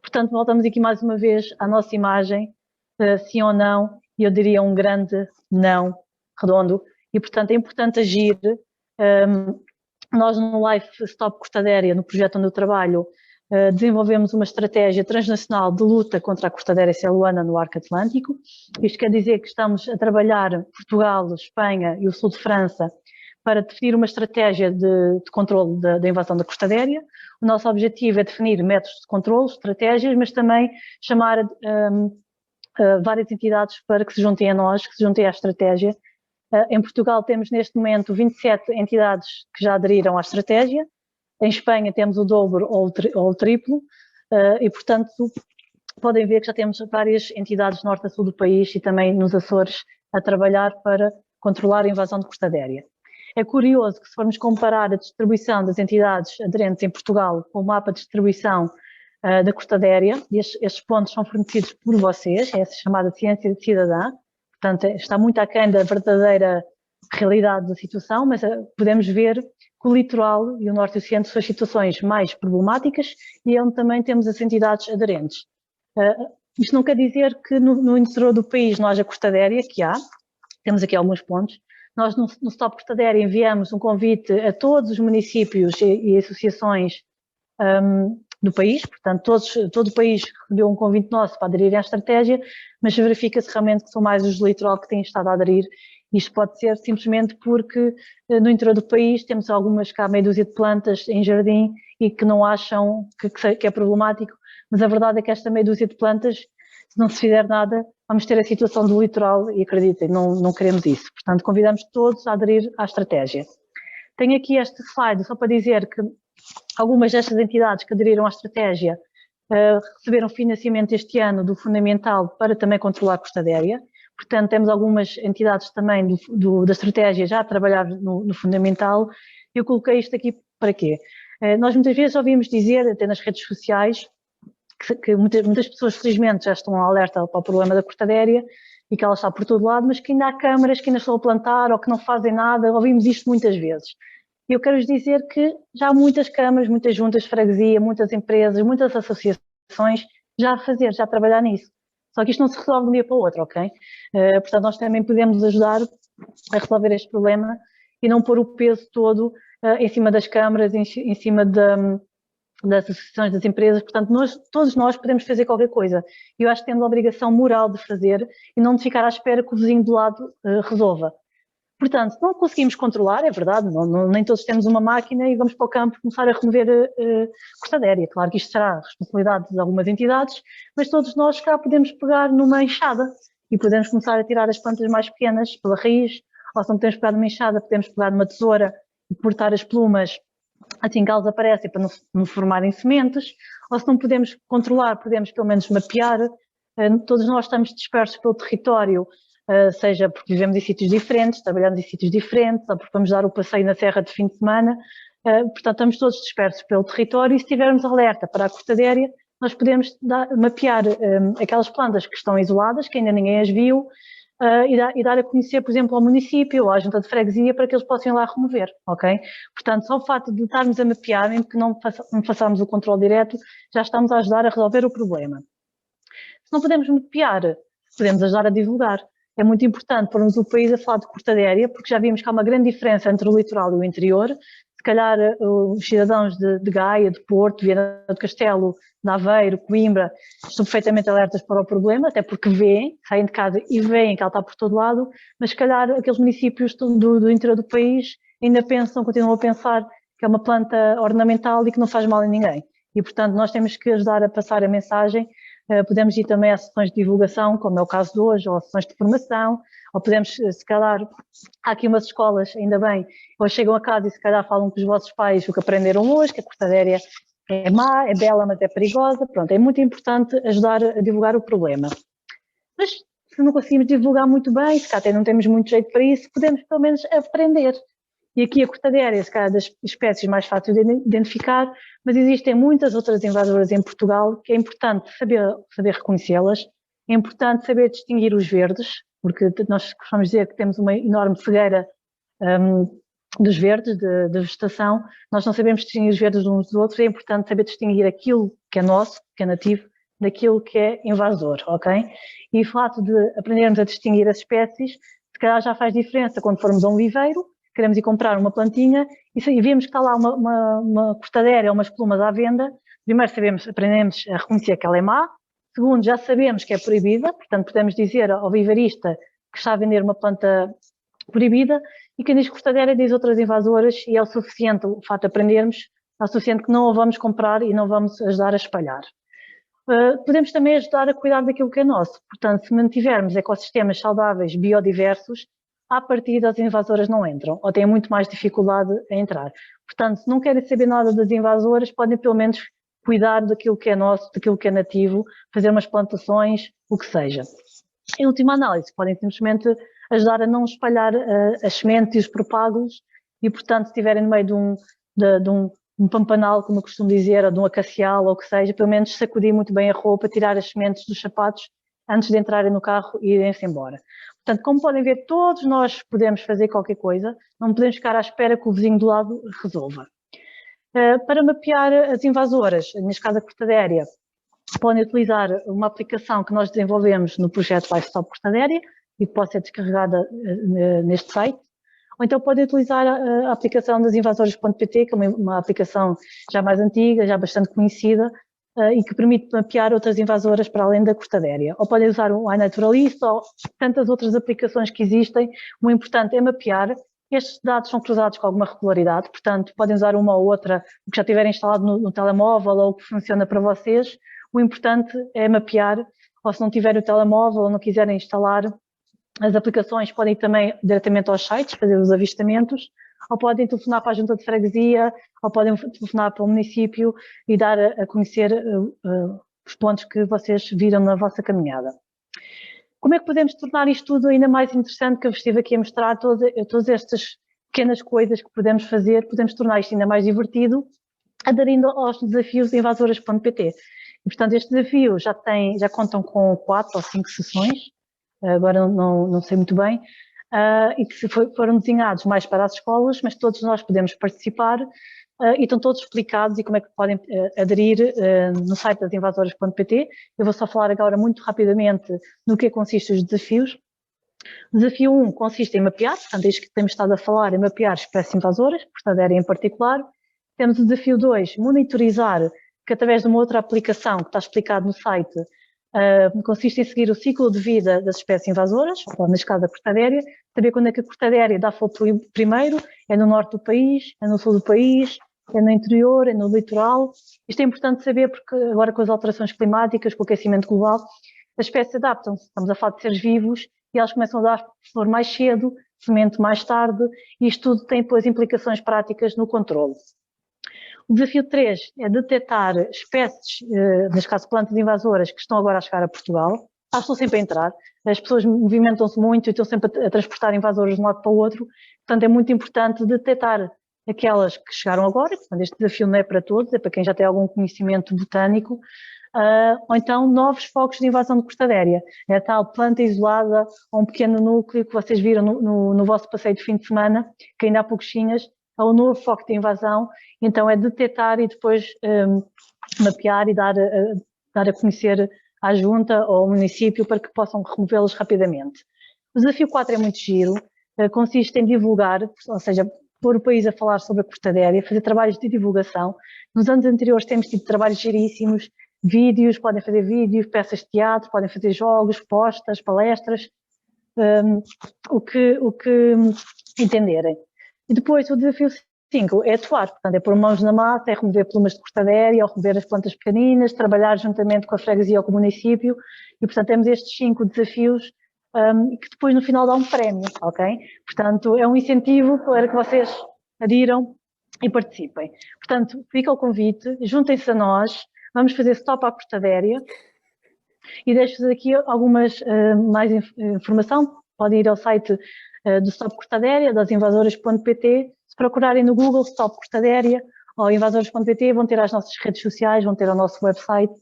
Portanto, voltamos aqui mais uma vez à nossa imagem, sim ou não, e eu diria um grande não redondo, e portanto é importante agir. Nós no Life Stop Cortaderia, no projeto onde eu trabalho, desenvolvemos uma estratégia transnacional de luta contra a cortaderia celuana no Arco Atlântico. Isto quer dizer que estamos a trabalhar Portugal, Espanha e o sul de França para definir uma estratégia de controle da invasão da cortaderia. O nosso objetivo é definir métodos de controle, estratégias, mas também chamar várias entidades para que se juntem a nós, que se juntem à estratégia. Em Portugal temos neste momento 27 entidades que já aderiram à estratégia, em Espanha temos o dobro ou o triplo, e portanto podem ver que já temos várias entidades norte a sul do país e também nos Açores a trabalhar para controlar a invasão de cortaderia. É curioso que se formos comparar a distribuição das entidades aderentes em Portugal com o mapa de distribuição da cortaderia, e estes pontos são fornecidos por vocês, é essa chamada ciência cidadã. Portanto, está muito aquém da verdadeira realidade da situação, mas podemos ver que o litoral e o norte e o centro são as situações mais problemáticas e é onde também temos as entidades aderentes. Isto não quer dizer que no interior do país não haja cortaderia, que há, temos aqui alguns pontos. Nós no Stop Cortaderia enviamos um convite a todos os municípios e associações do país, portanto todo o país recebeu um convite nosso para aderir à estratégia, mas verifica-se realmente que são mais os do litoral que têm estado a aderir. Isto pode ser simplesmente porque no interior do país temos algumas, cá meia dúzia de plantas em jardim e que não acham que é problemático, mas a verdade é que esta meia dúzia de plantas, se não se fizer nada, vamos ter a situação do litoral e acreditem, não queremos isso. Portanto, convidamos todos a aderir à estratégia. Tenho aqui este slide só para dizer que algumas destas entidades que aderiram à estratégia receberam financiamento este ano do Fundamental para também controlar a cortaderia. Portanto, temos algumas entidades também da estratégia já a trabalhar no Fundamental. Eu coloquei isto aqui para quê? Nós muitas vezes ouvimos dizer, até nas redes sociais, que muitas pessoas felizmente já estão alerta para o problema da cortaderia e que ela está por todo lado, mas que ainda há câmaras que ainda estão a plantar ou que não fazem nada, ouvimos isto muitas vezes. Eu quero dizer que já há muitas câmaras, muitas juntas de freguesia, muitas empresas, muitas associações já a trabalhar nisso. Só que isto não se resolve de um dia para o outro, ok? Portanto, nós também podemos ajudar a resolver este problema e não pôr o peso todo em cima das câmaras, em cima das associações, das empresas. Portanto, todos nós podemos fazer qualquer coisa. E eu acho que temos a obrigação moral de fazer e não de ficar à espera que o vizinho do lado resolva. Portanto, se não conseguimos controlar, é verdade, nem todos temos uma máquina e vamos para o campo começar a remover cortaderia. Claro que isto será a responsabilidade de algumas entidades, mas todos nós cá podemos pegar numa enxada e podemos começar a tirar as plantas mais pequenas pela raiz, ou se não podemos pegar numa enxada, podemos pegar numa tesoura e cortar as plumas assim que elas aparecem para não formarem sementes, ou se não podemos controlar, podemos pelo menos mapear. Todos nós estamos dispersos pelo território, seja porque vivemos em sítios diferentes, trabalhamos em sítios diferentes, ou porque vamos dar o passeio na serra de fim de semana. Portanto, estamos todos dispersos pelo território e se tivermos alerta para a cortaderia, nós podemos mapear aquelas plantas que estão isoladas, que ainda ninguém as viu, e dar a conhecer, por exemplo, ao município ou à junta de freguesia para que eles possam ir lá remover, ok? Portanto, só o facto de estarmos a mapear, mesmo que não façamos o controle direto, já estamos a ajudar a resolver o problema. Se não podemos mapear, podemos ajudar a divulgar. é muito importante pormos o país a falar de cortaderia, porque já vimos que há uma grande diferença entre o litoral e o interior. Se calhar os cidadãos de Gaia, de Porto, de Viana do Castelo, de Aveiro, Coimbra, estão perfeitamente alertas para o problema, até porque veem, saem de casa e veem que ela está por todo lado, mas se calhar aqueles municípios do interior do país ainda pensam, continuam a pensar que é uma planta ornamental e que não faz mal a ninguém. E, portanto, nós temos que ajudar a passar a mensagem. Podemos ir também a sessões de divulgação, como é o caso de hoje, ou a sessões de formação, ou podemos, se calhar, há aqui umas escolas, ainda bem, ou chegam a casa e se calhar falam com os vossos pais o que aprenderam hoje, que a cortaderia é má, é bela, mas é perigosa. Pronto, é muito importante ajudar a divulgar o problema. Mas se não conseguimos divulgar muito bem, se cá até não temos muito jeito para isso, podemos pelo menos aprender. E aqui a cortadeira é, se calhar, das espécies mais fáceis de identificar, mas existem muitas outras invasoras em Portugal que é importante saber reconhecê-las, é importante saber distinguir os verdes, porque nós costumamos dizer que temos uma enorme cegueira dos verdes, da vegetação, nós não sabemos distinguir os verdes uns dos outros, é importante saber distinguir aquilo que é nosso, que é nativo, daquilo que é invasor, ok? E o fato de aprendermos a distinguir as espécies, se calhar já faz diferença quando formos a um viveiro, queremos ir comprar uma plantinha e vemos que está lá uma cortadeira ou umas plumas à venda. Primeiro aprendemos a reconhecer que ela é má. Segundo, já sabemos que é proibida, portanto podemos dizer ao viveirista que está a vender uma planta proibida, e quem diz cortadeira diz outras invasoras, e é o suficiente, o fato de aprendermos, é o suficiente que não a vamos comprar e não vamos ajudar a espalhar. Podemos também ajudar a cuidar daquilo que é nosso, portanto, se mantivermos ecossistemas saudáveis, biodiversos, à partida as invasoras não entram, ou têm muito mais dificuldade a entrar. Portanto, se não querem saber nada das invasoras, podem pelo menos cuidar daquilo que é nosso, daquilo que é nativo, fazer umas plantações, o que seja. Em última análise, podem simplesmente ajudar a não espalhar as sementes e os propágulos e, portanto, se estiverem no meio de um pampanal, como eu costumo dizer, ou de um acacial, ou o que seja, pelo menos sacudir muito bem a roupa, tirar as sementes dos sapatos antes de entrarem no carro e irem-se embora. Portanto, como podem ver, todos nós podemos fazer qualquer coisa, não podemos ficar à espera que o vizinho do lado resolva. Para mapear as invasoras, neste caso a cortaderia, podem utilizar uma aplicação que nós desenvolvemos no projeto Livestock Cortaderia e que pode ser descarregada neste site. Ou então podem utilizar a aplicação das invasoras.pt, que é uma aplicação já mais antiga, já bastante conhecida, e que permite mapear outras invasoras para além da cortaderia. Ou podem usar o iNaturalist ou tantas outras aplicações que existem. O importante é mapear. Estes dados são cruzados com alguma regularidade, portanto, podem usar uma ou outra, o que já tiverem instalado no telemóvel ou o que funciona para vocês. O importante é mapear, ou se não tiverem o telemóvel ou não quiserem instalar as aplicações, podem ir também diretamente aos sites, fazer os avistamentos, ou podem telefonar para a junta de freguesia, ou podem telefonar para o município e dar a conhecer os pontos que vocês viram na vossa caminhada. Como é que podemos tornar isto tudo ainda mais interessante, que eu estive aqui a mostrar todas estas pequenas coisas que podemos fazer, podemos tornar isto ainda mais divertido, aderindo aos desafios de invasoras.pt. E, portanto, este desafio já contam com 4 ou 5 sessões, agora não sei muito bem, e que foram desenhados mais para as escolas, mas todos nós podemos participar e estão todos explicados e como é que podem aderir no site das invasoras.pt. Eu vou só falar agora muito rapidamente no que consistem os desafios. O desafio 1 consiste em mapear, portanto, isto que temos estado a falar é mapear espécies invasoras, cortaderia em particular. Temos o desafio 2, monitorizar, que através de uma outra aplicação que está explicado no site, consiste em seguir o ciclo de vida das espécies invasoras, ou neste caso a cortaderia, saber quando é que a cortaderia dá fogo primeiro, é no norte do país, é no sul do país, é no interior, é no litoral. Isto é importante saber porque agora com as alterações climáticas, com o aquecimento global, as espécies adaptam-se, estamos a falar de seres vivos, e elas começam a dar flor mais cedo, semente mais tarde, e isto tudo tem depois implicações práticas no controle. O desafio 3 é detectar espécies, neste caso plantas invasoras, que estão agora a chegar a Portugal. Elas estão sempre a entrar, as pessoas movimentam-se muito e estão sempre a transportar invasores de um lado para o outro, portanto é muito importante detectar aquelas que chegaram agora, portanto este desafio não é para todos, é para quem já tem algum conhecimento botânico, ou então novos focos de invasão de cortaderia, é a tal planta isolada ou um pequeno núcleo que vocês viram no vosso passeio de fim de semana, que ainda há pouquinhas, é um novo foco de invasão, então é detectar e depois mapear e dar a conhecer à junta ou ao município para que possam removê-los rapidamente. O desafio 4 é muito giro, consiste em divulgar, ou seja, pôr o país a falar sobre a cortadeira, fazer trabalhos de divulgação. Nos anos anteriores temos tido trabalhos giríssimos, vídeos, podem fazer vídeos, peças de teatro, podem fazer jogos, postas, palestras, o que entenderem. E depois o desafio 5 é atuar, portanto é pôr mãos na massa, é remover plumas de cortadeira, é remover as plantas pequeninas, trabalhar juntamente com a freguesia ou com o município, e portanto temos estes 5 desafios que depois no final dá um prémio, ok? Portanto é um incentivo para que vocês adiram e participem. Portanto, fica o convite, juntem-se a nós, vamos fazer stop à cortadeira e deixo-vos aqui algumas mais informação, podem ir ao site do Stop Cortadeira, das invasoras.pt, se procurarem no Google Stop Cortadeira ou invasoras.pt vão ter as nossas redes sociais, vão ter o nosso website,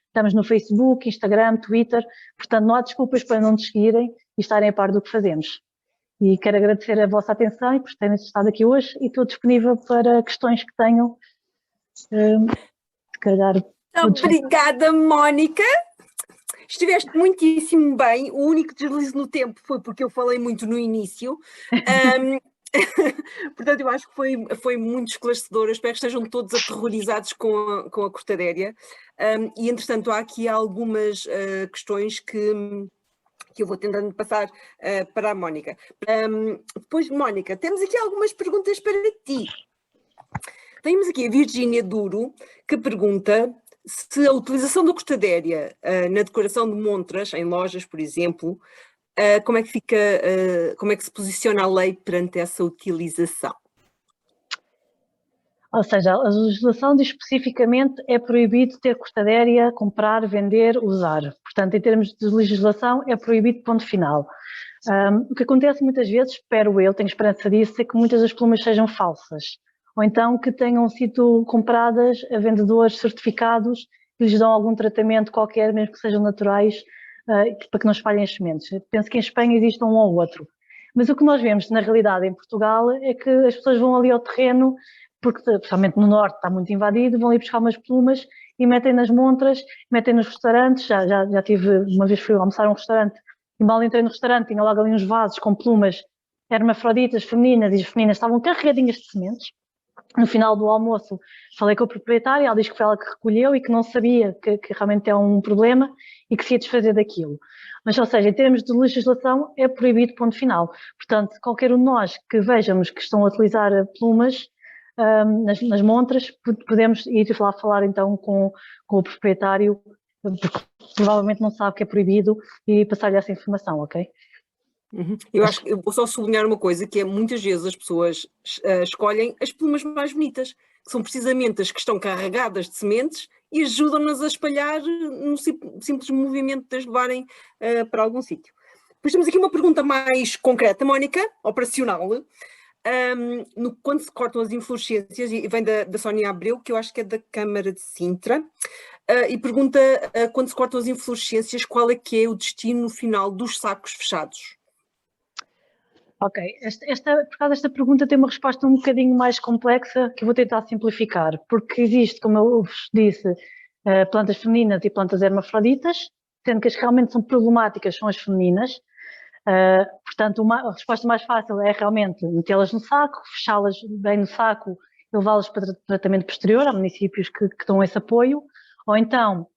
estamos no Facebook, Instagram, Twitter, portanto não há desculpas para não nos seguirem e estarem a par do que fazemos. E quero agradecer a vossa atenção e por terem estado aqui hoje e estou disponível para questões que tenham, se calhar... Obrigada, Mónica! Estiveste muitíssimo bem, o único deslize no tempo foi porque eu falei muito no início, portanto eu acho que foi muito esclarecedor, espero que estejam todos aterrorizados com a cortadeira, e entretanto há aqui algumas questões que eu vou tentando passar para a Mónica. Depois, Mónica, temos aqui algumas perguntas para ti. Temos aqui a Virgínia Duro, que pergunta se a utilização da cortadeira na decoração de montras, em lojas, por exemplo, como é que fica, como é que se posiciona a lei perante essa utilização? Ou seja, a legislação diz especificamente é proibido ter cortadeira, comprar, vender, usar. Portanto, em termos de legislação, é proibido, ponto final. O que acontece muitas vezes, espero eu, tenho esperança disso, é que muitas das plumas sejam falsas. Ou então que tenham sido compradas a vendedores certificados que lhes dão algum tratamento qualquer, mesmo que sejam naturais, para que não espalhem as sementes. Eu penso que em Espanha existe um ou outro. Mas o que nós vemos, na realidade, em Portugal, é que as pessoas vão ali ao terreno, porque, principalmente no norte, está muito invadido, vão ali buscar umas plumas e metem nas montras, metem nos restaurantes. Já tive, uma vez fui almoçar a um restaurante, e mal entrei no restaurante, tinha logo ali uns vasos com plumas hermafroditas femininas, e as femininas estavam carregadinhas de sementes. No final do almoço falei com a proprietária, ela diz que foi ela que recolheu e que não sabia que realmente é um problema e que se ia desfazer daquilo. Mas, ou seja, em termos de legislação é proibido, ponto final. Portanto, qualquer um de nós que vejamos que estão a utilizar plumas nas montras, podemos ir lá falar então com o proprietário, porque provavelmente não sabe que é proibido, e passar-lhe essa informação, ok? Eu acho que eu vou só sublinhar uma coisa, que é muitas vezes as pessoas escolhem as plumas mais bonitas, que são precisamente as que estão carregadas de sementes e ajudam-nas a espalhar no simples movimento de as levarem para algum sítio. Depois temos aqui uma pergunta mais concreta, Mónica, operacional. Quando se cortam as inflorescências, e vem da Sónia Abreu, que eu acho que é da Câmara de Sintra, e pergunta, quando se cortam as inflorescências, qual é que é o destino final dos sacos fechados? Ok, por causa desta pergunta tem uma resposta um bocadinho mais complexa que eu vou tentar simplificar, porque existe, como eu vos disse, plantas femininas e plantas hermafroditas, sendo que as que realmente são problemáticas são as femininas. Portanto, a resposta mais fácil é realmente metê-las no saco, fechá-las bem no saco e levá-las para tratamento posterior. Há municípios que dão esse apoio. Ou então,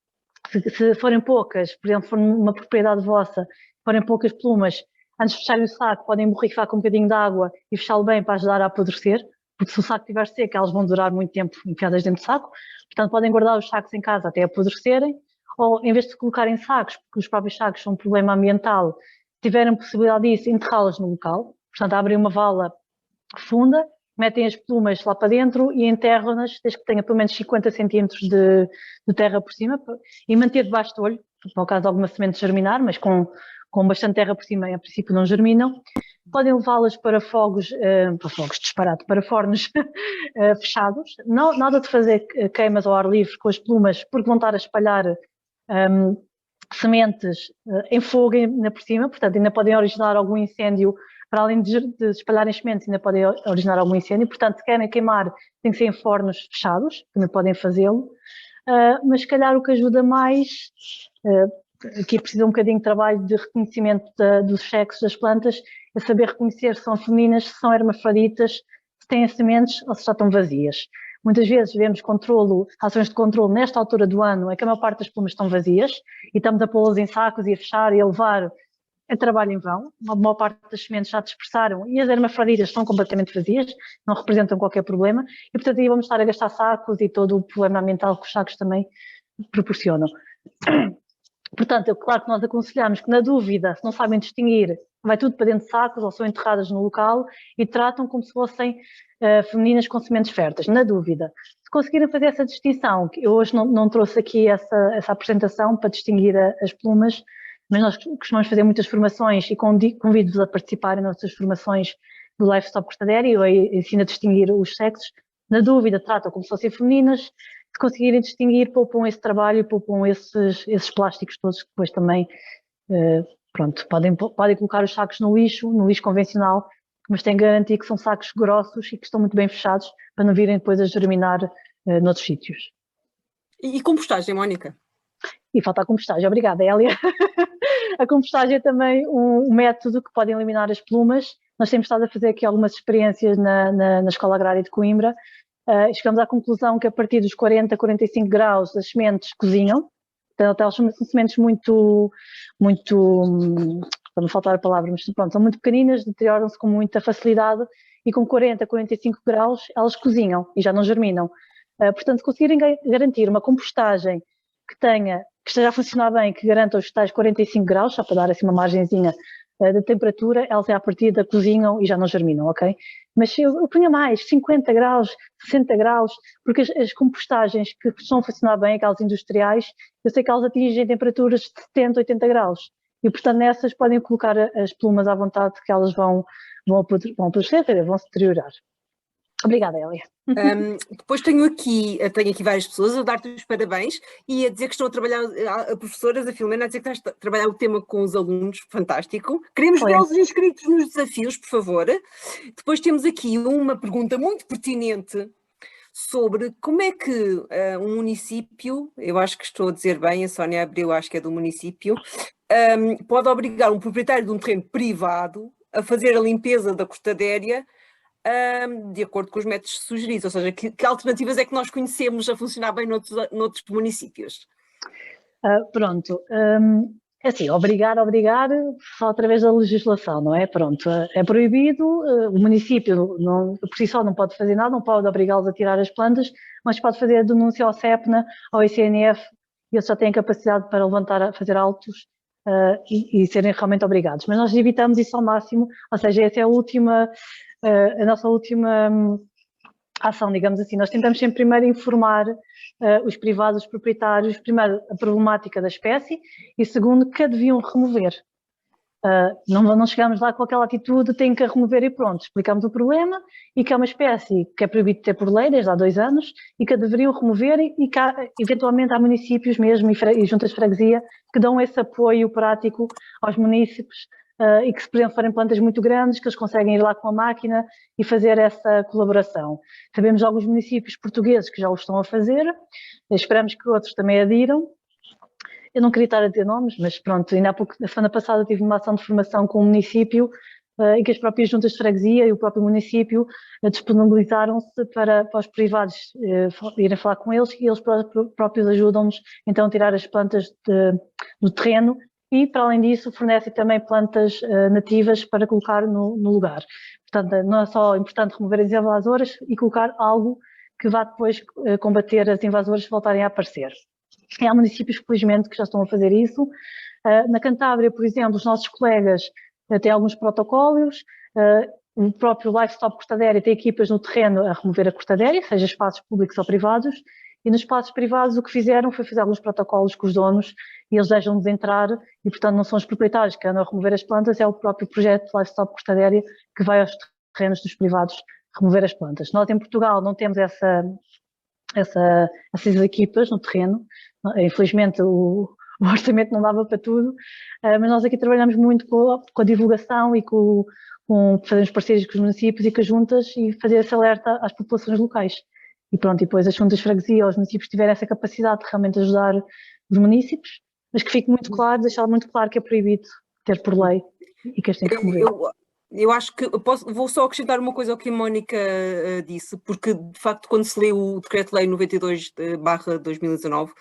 se forem poucas, por exemplo, for numa propriedade vossa, forem poucas plumas, antes de fecharem o saco, podem borrifar com um bocadinho de água e fechá-lo bem para ajudar a apodrecer, porque se o saco estiver seco, elas vão durar muito tempo enfiadas dentro do saco. Portanto, podem guardar os sacos em casa até apodrecerem, ou em vez de colocar em sacos, porque os próprios sacos são um problema ambiental, se tiverem possibilidade disso, enterrá-los no local. Portanto, abrem uma vala funda, metem as plumas lá para dentro e enterram-nas, desde que tenha pelo menos 50 centímetros de terra por cima, e manter debaixo do olho, no caso de alguma semente germinar, mas com bastante terra por cima, a princípio não germinam. Podem levá-las para fogos disparado, para fornos fechados. Não, nada de fazer queimas ao ar livre com as plumas, porque vão estar a espalhar sementes em fogo ainda por cima, portanto ainda podem originar algum incêndio, para além de espalharem sementes, ainda podem originar algum incêndio. Portanto, se querem queimar, tem que ser em fornos fechados, também podem fazê-lo. Mas se calhar o que ajuda mais, aqui precisa um bocadinho de trabalho de reconhecimento dos sexos das plantas, é saber reconhecer se são femininas, se são hermafroditas, se têm sementes ou se já estão vazias. Muitas vezes vemos ações de controle nesta altura do ano, é que a maior parte das plumas estão vazias e estamos a pô-las em sacos e a fechar e a levar a trabalho em vão. A maior parte das sementes já dispersaram e as hermafroditas estão completamente vazias, não representam qualquer problema e, portanto, aí vamos estar a gastar sacos e todo o problema ambiental que os sacos também proporcionam. Portanto, claro que nós aconselhamos que, na dúvida, se não sabem distinguir, vai tudo para dentro de sacos ou são enterradas no local e tratam como se fossem femininas com sementes férteis, na dúvida. Se conseguirem fazer essa distinção, que eu hoje não trouxe aqui essa apresentação para distinguir as plumas, mas nós costumamos fazer muitas formações e convido-vos a participarem nas nossas formações do Livestock Custadeira, eu ensino a distinguir os sexos. Na dúvida, tratam como se fossem femininas. Se conseguirem distinguir, poupam esse trabalho e poupam esses plásticos todos que depois também, pronto, podem colocar os sacos no lixo convencional, mas têm que garantir que são sacos grossos e que estão muito bem fechados para não virem depois a germinar noutros sítios. E compostagem, Mónica? E falta a compostagem, obrigada, Hélia. A compostagem é também um método que pode eliminar as plumas. Nós temos estado a fazer aqui algumas experiências na Escola Agrária de Coimbra. Chegamos à conclusão que a partir dos 40, 45 graus as sementes cozinham. Então, elas são sementes muito, para não faltar a palavra, mas pronto, são muito pequeninas, deterioram-se com muita facilidade e com 40, 45 graus elas cozinham e já não germinam. Portanto, se conseguirem garantir uma compostagem que esteja a funcionar bem, que garanta os tais 45 graus, só para dar assim uma margenzinha de temperatura, elas à partida cozinham e já não germinam, ok? Mas eu punha mais, 50 graus, 60 graus, porque as compostagens que estão a funcionar bem, aquelas industriais, eu sei que elas atingem temperaturas de 70, 80 graus. E, portanto, nessas podem colocar as plumas à vontade que elas vão apodrecer, vão se deteriorar. Obrigada, Hélia. Depois tenho aqui várias pessoas a dar-te os parabéns e a dizer que estão a trabalhar, a professoras, a Filomena, a dizer que estás a trabalhar o tema com os alunos, fantástico. Queremos vê-los inscritos nos desafios, por favor. Depois temos aqui uma pergunta muito pertinente sobre como é que um município, eu acho que estou a dizer bem, a Sónia Abreu acho que é do município, pode obrigar um proprietário de um terreno privado a fazer a limpeza da cortadéria de acordo com os métodos sugeridos, ou seja, que alternativas é que nós conhecemos a funcionar bem noutros municípios? Pronto, assim, obrigar só através da legislação, não é? Pronto, é proibido, o município por si só não pode fazer nada, não pode obrigá-los a tirar as plantas, mas pode fazer a denúncia ao CEPNA, ao ICNF, e eles já têm capacidade para fazer autos e serem realmente obrigados. Mas nós evitamos isso ao máximo, ou seja, essa é a nossa última ação, digamos assim. Nós tentamos sempre primeiro informar os privados, os proprietários, primeiro a problemática da espécie e segundo que a deviam remover. Não chegamos lá com aquela atitude, tem que a remover e pronto. Explicamos o problema e que é uma espécie que é proibido ter por lei desde há 2 anos e que a deveriam remover e que eventualmente há municípios mesmo e juntas de freguesia que dão esse apoio prático aos municípios e que, se por exemplo, forem plantas muito grandes, que eles conseguem ir lá com a máquina e fazer essa colaboração. Sabemos de alguns municípios portugueses que já o estão a fazer, esperamos que outros também adiram. Eu não queria estar a dizer nomes, mas pronto, ainda há pouco, na semana passada tive uma ação de formação com o município em que as próprias juntas de freguesia e o próprio município disponibilizaram-se para os privados irem falar com eles e eles próprios ajudam-nos então a tirar as plantas do terreno e, para além disso, fornecem também plantas nativas para colocar no lugar. Portanto, não é só importante remover as invasoras e colocar algo que vá depois combater as invasoras se voltarem a aparecer. E há municípios, felizmente, que já estão a fazer isso. Na Cantábria, por exemplo, os nossos colegas têm alguns protocolos, o próprio Livestock Cortadéria tem equipas no terreno a remover a cortadéria, seja espaços públicos ou privados, e nos espaços privados o que fizeram foi fazer alguns protocolos com os donos e eles deixam-nos entrar e, portanto, não são os proprietários que andam a remover as plantas, é o próprio projeto Livestock Cortadéria que vai aos terrenos dos privados remover as plantas. Nós, em Portugal, não temos essas equipas no terreno, infelizmente o orçamento não dava para tudo, mas nós aqui trabalhamos muito com a divulgação e com fazermos parcerias com os municípios e com as juntas e fazer esse alerta às populações locais. E pronto, e depois as juntas de freguesia ou os municípios tiverem essa capacidade de realmente ajudar os municípios, mas que fique muito claro, deixar muito claro que é proibido ter por lei e que as tem que remover. Eu acho que vou só acrescentar uma coisa ao que a Mónica disse, porque de facto quando se lê o Decreto-Lei 92/2019,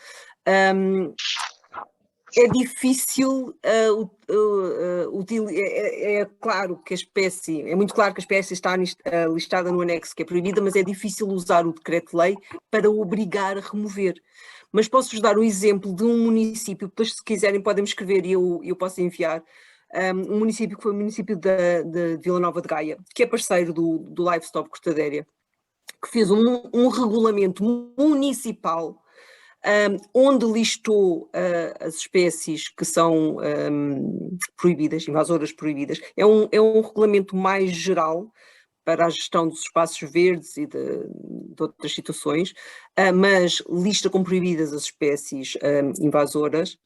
é difícil, é claro que a espécie, é muito claro que a espécie está listada no anexo que é proibida, mas é difícil usar o decreto-lei para obrigar a remover. Mas posso-vos dar um exemplo de um município, depois se quiserem podem me escrever e eu posso enviar, um município que foi o município de Vila Nova de Gaia, que é parceiro do Livestock Cortadéria, que fez um regulamento municipal onde listou as espécies que são proibidas, invasoras proibidas. É um regulamento mais geral para a gestão dos espaços verdes e de outras situações, mas lista como proibidas as espécies invasoras.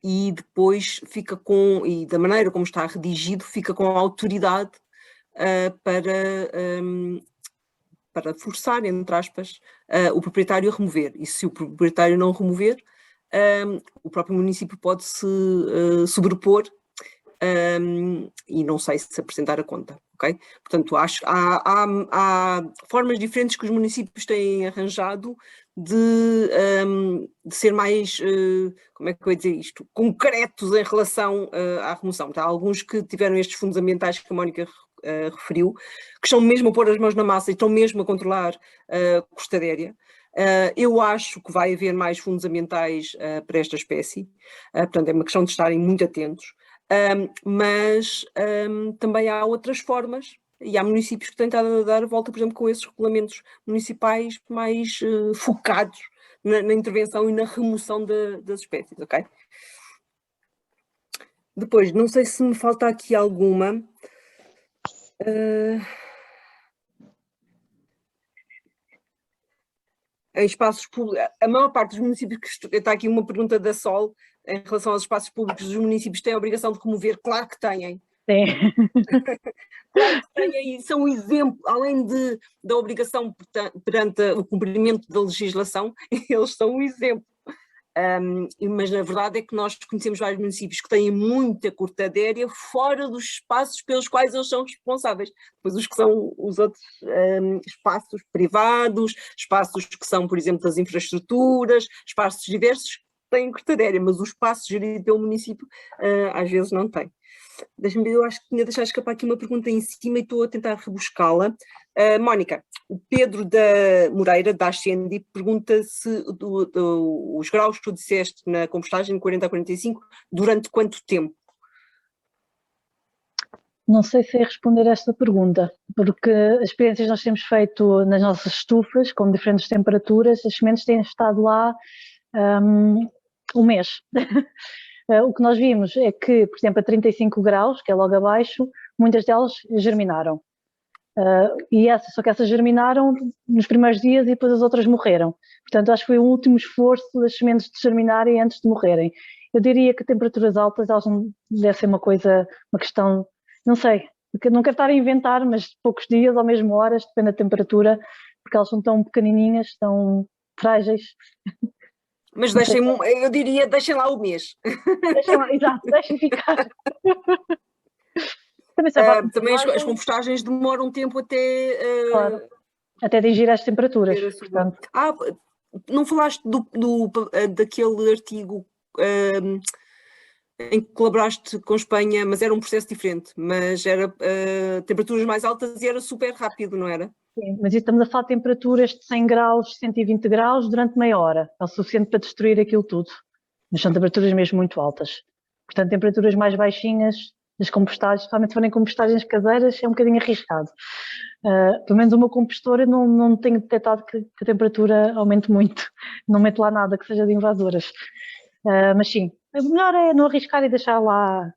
E depois fica e da maneira como está redigido, fica com a autoridade para forçar, entre aspas, o proprietário a remover. E se o proprietário não remover, o próprio município pode se sobrepor e não sei se apresentar a conta, ok? Portanto, acho que há formas diferentes que os municípios têm arranjado de ser mais, como é que eu ia dizer isto, concretos em relação à remoção. Há alguns que tiveram estes fundos ambientais que a Mónica referiu, que estão mesmo a pôr as mãos na massa e estão mesmo a controlar a costa aérea. Eu acho que vai haver mais fundos ambientais para esta espécie, portanto é uma questão de estarem muito atentos, mas também há outras formas e há municípios que têm tentado dar a volta, por exemplo, com esses regulamentos municipais mais focados na intervenção e na remoção das espécies, ok? Depois, não sei se me falta aqui alguma. Em espaços públicos, a maior parte dos municípios que está aqui uma pergunta da Sol em relação aos espaços públicos, os municípios têm a obrigação de remover, claro que têm. Sim. Claro que têm, e são um exemplo, além da obrigação perante o cumprimento da legislação, eles são um exemplo. Mas na verdade é que nós conhecemos vários municípios que têm muita cortadéria fora dos espaços pelos quais eles são responsáveis. Depois os que são os outros espaços privados, espaços que são, por exemplo, das infraestruturas, espaços diversos têm cortadéria, mas o espaço gerido pelo município às vezes não tem. Deixa-me ver, eu acho que tinha deixado escapar aqui uma pergunta em cima e estou a tentar rebuscá-la. Mónica, o Pedro da Moreira, da Ascendi, pergunta se os graus que tu disseste na compostagem, de 40 a 45, durante quanto tempo? Não sei se é responder esta pergunta, porque as experiências que nós temos feito nas nossas estufas, com diferentes temperaturas, as sementes têm estado lá um mês. O que nós vimos é que, por exemplo, a 35 graus, que é logo abaixo, muitas delas germinaram. Só que essas germinaram nos primeiros dias e depois as outras morreram. Portanto, acho que foi o último esforço das sementes de germinarem antes de morrerem. Eu diria que temperaturas altas, elas não deve ser uma questão, não sei, não quero estar a inventar, mas poucos dias ou mesmo horas, depende da temperatura, porque elas são tão pequenininhas, tão frágeis. Mas eu diria, deixem lá o mês. Deixem lá, exato, deixem ficar. Também as compostagens demoram um tempo até... Claro, até atingir as temperaturas. Portanto. Não falaste daquele artigo em que colaboraste com a Espanha, mas era um processo diferente, mas era temperaturas mais altas e era super rápido, não era? Sim, mas estamos a falar de temperaturas de 100 graus, 120 graus durante meia hora. É o suficiente para destruir aquilo tudo. Mas são temperaturas mesmo muito altas. Portanto, temperaturas mais baixinhas das compostagens, especialmente se forem compostagens caseiras, é um bocadinho arriscado. Pelo menos o meu compostor eu não tenho detectado que a temperatura aumente muito. Não meto lá nada que seja de invasoras. Mas sim, o melhor é não arriscar e deixar lá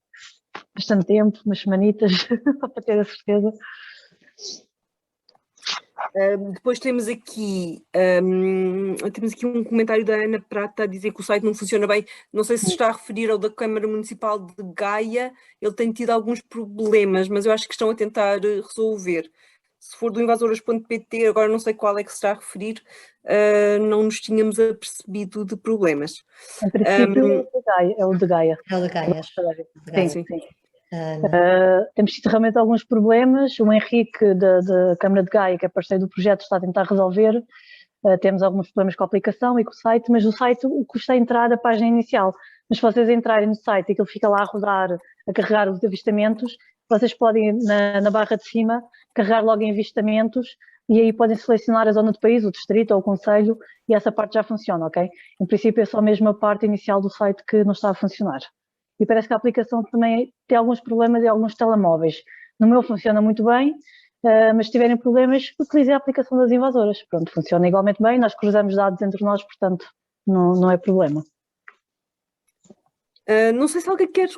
bastante tempo, umas semanitas, só para ter a certeza. Depois temos aqui um comentário da Ana Prata a dizer que o site não funciona bem. Não sei se está a referir ao da Câmara Municipal de Gaia. Ele tem tido alguns problemas, mas eu acho que estão a tentar resolver. se for do invasoras.pt, agora não sei qual é que se está a referir, não nos tínhamos apercebido de problemas. Em princípio, é o de Gaia. É o de Gaia, acho. Sim, sim. Temos tido realmente alguns problemas. O Henrique da Câmara de Gaia, que é parceiro do projeto, está a tentar resolver. Temos alguns problemas com a aplicação e com o site, mas o site, o que custa é entrar a página inicial. Mas se vocês entrarem no site e aquilo fica lá a rodar, a carregar os avistamentos, vocês podem, na barra de cima, carregar logo em avistamentos e aí podem selecionar a zona do país, o distrito ou o concelho, e essa parte já funciona, ok? Em princípio é só mesmo a parte inicial do site que não está a funcionar. E parece que a aplicação também tem alguns problemas em alguns telemóveis. No meu funciona muito bem, mas se tiverem problemas, utilizem a aplicação das invasoras. Pronto, funciona igualmente bem, nós cruzamos dados entre nós, portanto, não é problema. Não sei se alguém quer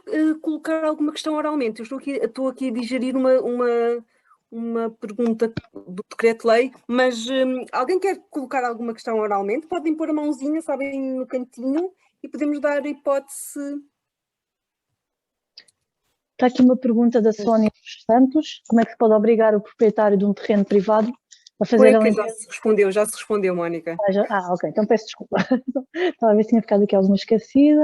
colocar alguma questão oralmente. Eu estou aqui a digerir uma pergunta do decreto-lei, mas alguém quer colocar alguma questão oralmente? Podem pôr a mãozinha, sabem, no cantinho, e podemos dar a hipótese. Está aqui uma pergunta da Sónia dos Santos. Como é que se pode obrigar o proprietário de um terreno privado a fazer a limpeza? Já se respondeu, Mónica. Ok, então peço desculpa. Estava a ver se tinha ficado aqui alguma esquecida.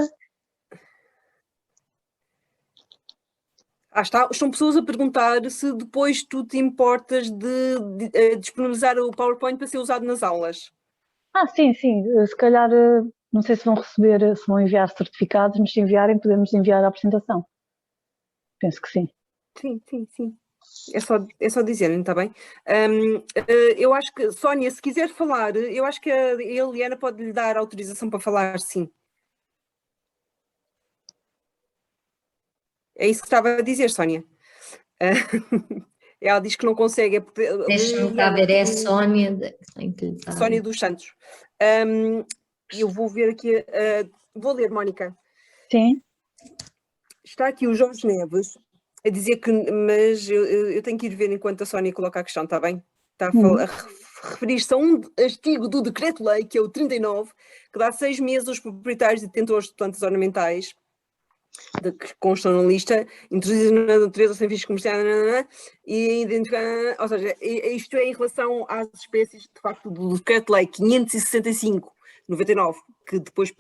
Está. Estão pessoas a perguntar se depois tu te importas de disponibilizar o PowerPoint para ser usado nas aulas. Sim. Se calhar, não sei se vão receber, se vão enviar certificados, mas se enviarem, podemos enviar a apresentação. Penso que sim. Sim. É só dizerem, está bem? Eu acho que, Sónia, se quiser falar, eu acho que a Eliana pode lhe dar autorização para falar, sim. É isso que estava a dizer, Sónia. Ela diz que não consegue. Deixa-me cá ver, é a Sónia. Sónia dos Santos. Eu vou ver aqui. Vou ler, Mónica. Sim. Está aqui o Jorge Neves a dizer que. Mas eu tenho que ir ver enquanto a Sónia coloca a questão, está bem? Está a referir-se a um artigo do Decreto-Lei, que é o 39, que dá 6 meses aos proprietários e detentores de plantas ornamentais que constam na lista, introduzidas na natureza sem fins comerciais, e identificar, ou seja, isto é em relação às espécies, de facto, do Decreto-Lei 565/99, que depois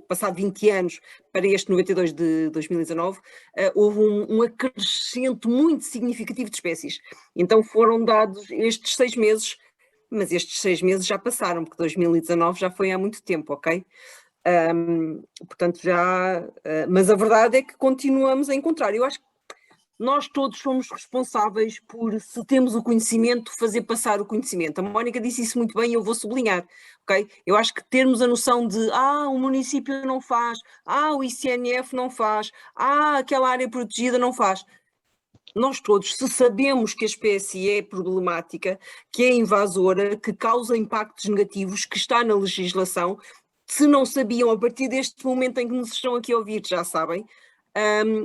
passado 20 anos, para este 92 de 2019, houve um acrescento muito significativo de espécies. Então foram dados estes 6 meses, mas estes 6 meses já passaram, porque 2019 já foi há muito tempo, ok? Portanto, mas a verdade é que continuamos a encontrar. Eu acho que nós todos somos responsáveis por, se temos o conhecimento, fazer passar o conhecimento. A Mónica disse isso muito bem e eu vou sublinhar, ok? Eu acho que termos a noção de, o município não faz, o ICNF não faz, aquela área protegida não faz. Nós todos, se sabemos que a espécie é problemática, que é invasora, que causa impactos negativos, que está na legislação, se não sabiam, a partir deste momento em que nos estão aqui a ouvir, já sabem,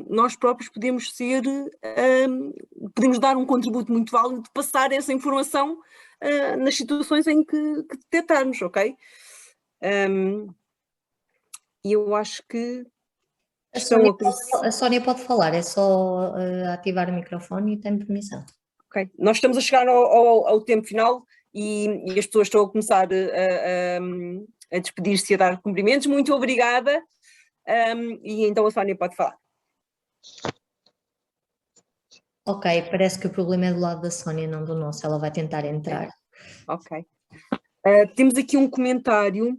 nós próprios podemos dar um contributo muito válido de passar essa informação nas situações em que detectarmos, ok? E eu acho que a Sónia pode falar, é só ativar o microfone e tem permissão. Ok, nós estamos a chegar ao tempo final e as pessoas estão a começar a despedir-se e a dar cumprimentos. Muito obrigada. E então a Sónia pode falar. Ok, parece que o problema é do lado da Sónia, não do nosso. Ela vai tentar entrar. Ok. Temos aqui um comentário.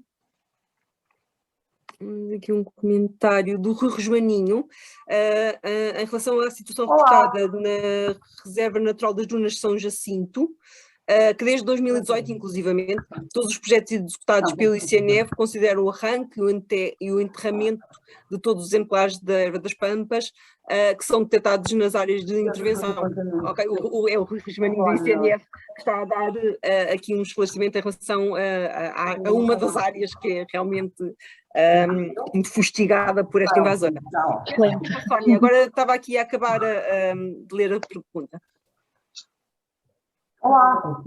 Do Rui Joaninho em relação à situação reportada na Reserva Natural das Dunas de São Jacinto, que desde 2018, inclusivamente, todos os projetos executados pelo ICNF consideram o arranque e o enterramento de todos os exemplares da erva das pampas que são detectados nas áreas de intervenção. Okay? É o Rui Joaninho do ICNF que está a dar aqui um esclarecimento em relação a uma das áreas que é realmente muito fustigada por esta invasora. Sónia, agora estava aqui a acabar de ler a pergunta. Olá.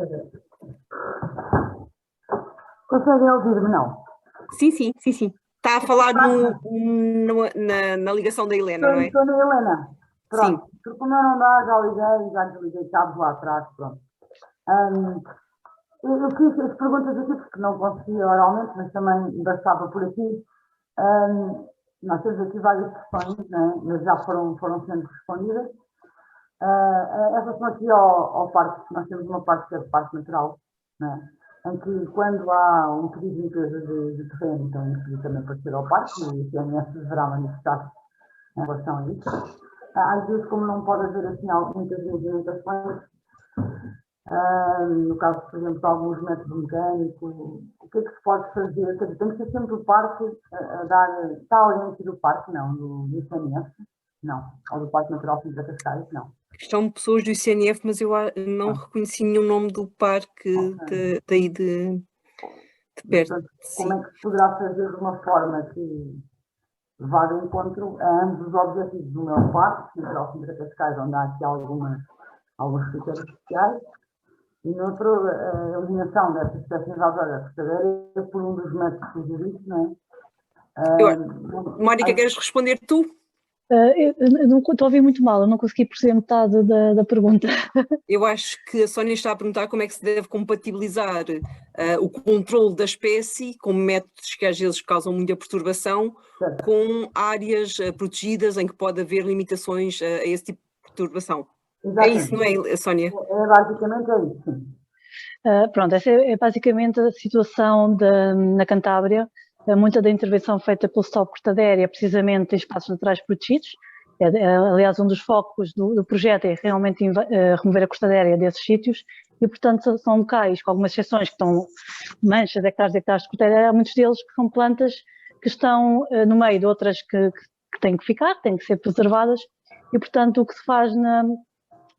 Conseguem ouvir-me, não? Sim. Está a falar na ligação da Helena, não é? Estou na Helena. Pronto. Sim. Porque como eu não dá, já liguei, já desliguei cabos lá atrás, pronto. Eu fiz as perguntas aqui porque não conseguia oralmente, mas também bastava por aqui. Nós temos aqui várias questões, né, mas já foram sendo respondidas. Em relação aqui ao parque, nós temos uma parte que é o parque natural, né, em que quando há um pedido de limpeza de terreno, então isso pedido também para ser ao parque, e o CNS deverá manifestar em relação a isso. Às vezes, como não pode haver assim, muitas movimentações, no caso, por exemplo, de alguns métodos mecânicos, o que é que se pode fazer? Quer dizer, tem que ser sempre o parque a dar. Está a oriente do parque? Não. Do ICNF? Não. Ou do Parque Natural de Cascais? Não. Estão pessoas do ICNF, mas eu não reconheci nenhum nome do parque daí de perto. Portanto, como é que se poderá fazer de uma forma que vá de encontro a ambos os objetivos do meu parque, Natural de Cascais, onde há aqui alguns critérios especiais, e noutro, a eliminação dessa espécie invasora pescadeira por um dos métodos sugeridos, não é? Mónica, queres responder tu? Eu não estou a ouvir muito mal, eu não consegui perceber metade da pergunta. Eu acho que a Sónia está a perguntar como é que se deve compatibilizar o controle da espécie, com métodos que às vezes causam muita perturbação, com áreas protegidas em que pode haver limitações a esse tipo de perturbação. Exatamente. É isso, não é, Sónia? Basicamente é isso, sim. Pronto, essa é basicamente a situação na Cantábria. Muita da intervenção feita pelo Stop Cortada Aérea precisamente em espaços naturais protegidos. Aliás, um dos focos do projeto é realmente remover a cortada aérea desses sítios e, portanto, são locais, com algumas exceções, que estão manchas, hectares e hectares de cortada aérea, há muitos deles que são plantas que estão no meio de outras que têm que ficar, têm que ser preservadas e, portanto, o que se faz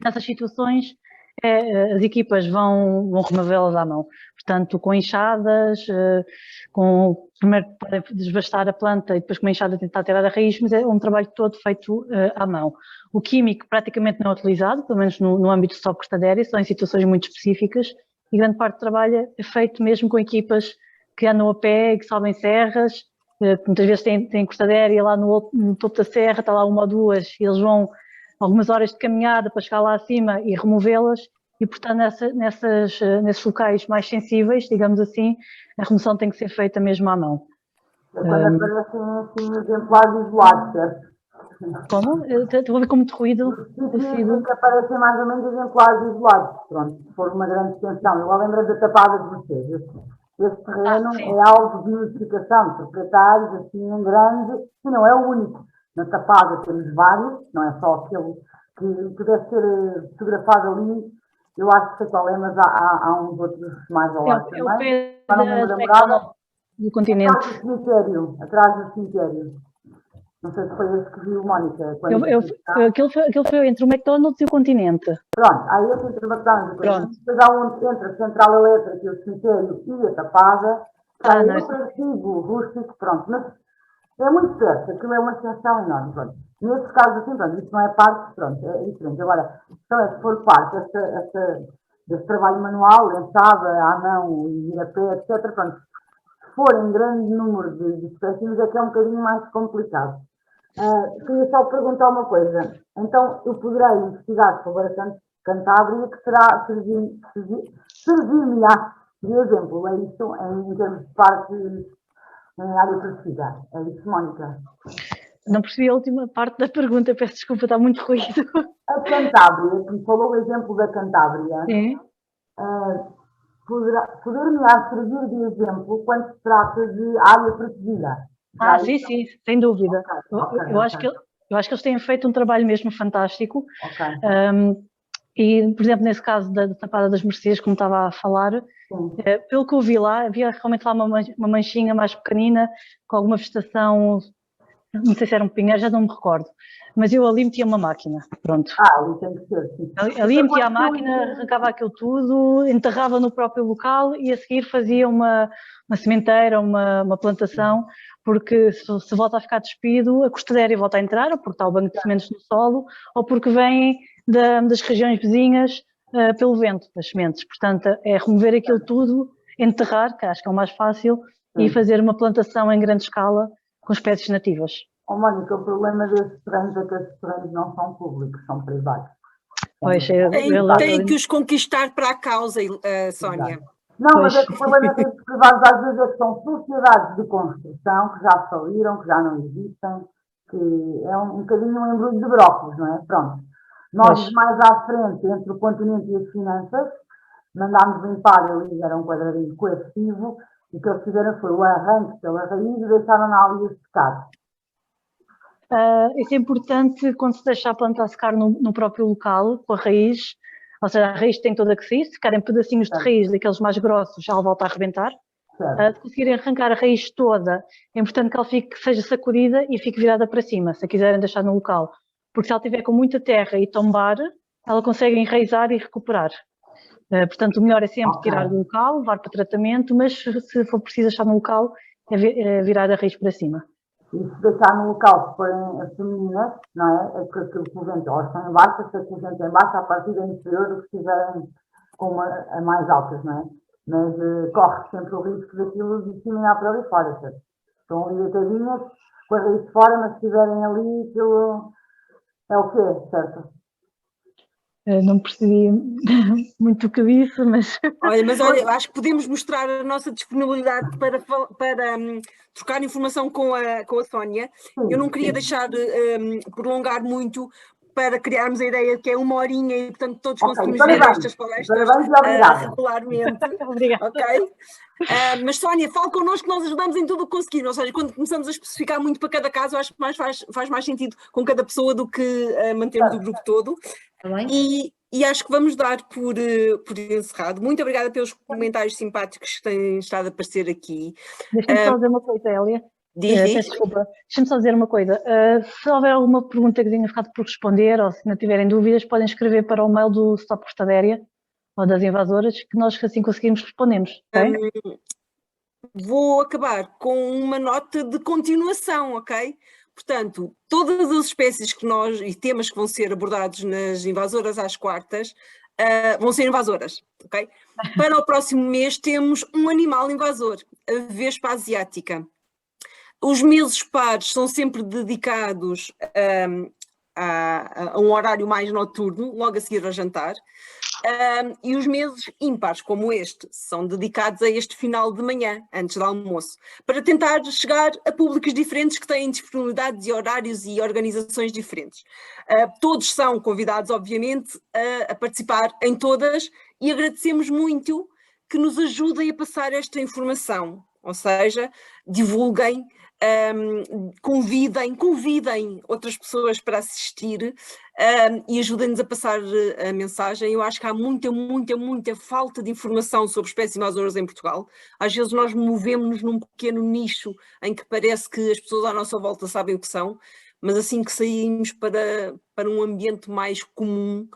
nessas situações as equipas vão removê-las à mão, portanto com enxadas, primeiro podem desbastar a planta e depois com a enxada tentar tirar a raiz, mas é um trabalho todo feito à mão. O químico praticamente não é utilizado, pelo menos no âmbito do Stop Cortada Aérea, só em situações muito específicas, e grande parte do trabalho é feito mesmo com equipas que andam a pé e que sobem serras, muitas vezes tem cortada aérea lá no topo da serra, está lá uma ou duas, e eles vão algumas horas de caminhada para chegar lá acima e removê-las, e portanto nesses locais mais sensíveis, digamos assim, a remoção tem que ser feita mesmo à mão. Quando aparecem assim exemplares isolados, certo? Como? Estou a ver com muito ruído. Sim, que aparecem mais ou menos exemplares isolados, pronto, se for uma grande extensão. Eu lembro da Tapada de vocês. Este terreno é alvo de notificação de proprietários, assim, em grande, e não é o único. Na Tapada temos vários, não é só aquele que deve ser fotografado ali. Eu acho que sei qual é, mas há uns outros mais ao lado também. É o pé do continente. Atrás do cemitério. Não sei se foi esse que viu, Mónica. Aquele foi entre o McDonald's e o continente. Pronto, há esse entre o McDonald's e o continente. Depois há onde entra a central elétrica e o cemitério e a Tapada. Há outro artigo rústico, pronto. Mas é muito perto, aquilo é uma extensão enorme. Pronto. Nesse caso, assim, pronto, isso não é parte, pronto, é diferente. Agora, então, se for parte desse trabalho manual, lençada, à mão, ir a pé, etc., pronto, se for em grande número de espécies, é que é um bocadinho mais complicado. Queria só perguntar uma coisa. Então, eu poderei investigar sobre a Cantábria, que será servir-me-á de exemplo, é isso, em termos de parque em área protegida. É isso, Mónica? Não percebi a última parte da pergunta, peço desculpa, está muito ruído. A Cantábria, que falou o exemplo da Cantábria, poder-me-á servir de exemplo quando se trata de área protegida. Sim, sem dúvida. Eu acho que eles têm feito um trabalho mesmo fantástico. E, por exemplo, nesse caso da Tapada das Mercês, como estava a falar, pelo que eu vi lá, havia realmente lá uma manchinha mais pequenina, com alguma vegetação, não sei se era um pinheiro, já não me recordo. Mas eu ali metia uma máquina, pronto. Ali tem que ser, sim. Ali metia a máquina, arrancava aquilo tudo, enterrava no próprio local e a seguir fazia uma sementeira, uma plantação, porque se volta a ficar despido, a cortada aérea volta a entrar, ou porque está o banco de sementes no solo, ou porque vem das regiões vizinhas pelo vento, das sementes. Portanto, é remover aquilo tudo, enterrar, que acho que é o mais fácil, e fazer uma plantação em grande escala com espécies nativas. Mónica, o problema desses terrenos é que esses terrenos não são públicos, são privados. Pois, tem que os conquistar para a causa, Sónia. Exato. Não, mas é que o problema das redes privadas às vezes é que são sociedades de construção que já faliram, que já não existem, que é um bocadinho um embrulho de brócolis, não é? Pronto. Nós, mais à frente, entre o continente e as finanças, mandámos limpar ali, era um quadradinho coercivo, e o que eles fizeram foi o arranque pela raiz e deixaram-na ali a secar. Isso é importante quando se deixa a planta a secar no próprio local, com a raiz, ou seja, a raiz tem toda que sair, se ficarem pedacinhos de raiz daqueles mais grossos, já ela volta a arrebentar. Se conseguirem arrancar a raiz toda, é importante que ela seja sacudida e fique virada para cima, se a quiserem deixar no local. Porque se ela tiver com muita terra e tombar, ela consegue enraizar e recuperar. Portanto, o melhor é sempre tirar do local, levar para tratamento, mas se for preciso deixar no local, é virar a raiz para cima. E se deixar no local, se forem as femininas, não é? É porque o vento, ou estão em baixo, se o vento em baixo, a partir da inferior, do que estiverem com a mais altas, não é? Mas corre sempre o risco daquilo disseminar para ali fora, certo? Estão ali deitadinhas, com a raiz de fora, mas se estiverem ali, aquilo é o que é, certo? Não percebi muito o que disse, mas... Olha, acho que podemos mostrar a nossa disponibilidade para trocar informação com a Sónia. Eu não queria deixar prolongar muito para criarmos a ideia que é 1 horinha e, portanto, todos conseguimos ver estas palestras regularmente. Obrigada. Ok? Mas, Sónia, fala connosco que nós ajudamos em tudo o que conseguir. Ou seja, quando começamos a especificar muito para cada caso, acho que faz mais sentido com cada pessoa do que mantermos o grupo todo. E acho que vamos dar por encerrado. Muito obrigada pelos comentários simpáticos que têm estado a aparecer aqui. Deixa-me só dizer uma coisa, Hélia. Peço desculpa. Deixa-me só dizer uma coisa. Se houver alguma pergunta que tenha ficado por responder ou se não tiverem dúvidas, podem escrever para o mail do Stop Custaderia ou das invasoras, que nós assim conseguimos respondemos. Okay? Vou acabar com uma nota de continuação, ok? Portanto, todas as espécies e temas que vão ser abordados nas invasoras às quartas vão ser invasoras, ok? Para o próximo mês temos um animal invasor, a vespa asiática. Os meses pares são sempre dedicados a um horário mais noturno, logo a seguir ao jantar, e os meses ímpares, como este, são dedicados a este final de manhã, antes do almoço, para tentar chegar a públicos diferentes que têm disponibilidades e horários e organizações diferentes. Todos são convidados, obviamente, a participar em todas e agradecemos muito que nos ajudem a passar esta informação, ou seja, divulguem, convidem outras pessoas para assistir e ajudem-nos a passar a mensagem. Eu acho que há muita falta de informação sobre espécies invasoras em Portugal. Às vezes nós movemos-nos num pequeno nicho em que parece que as pessoas à nossa volta sabem o que são, mas assim que saímos para um ambiente mais comum,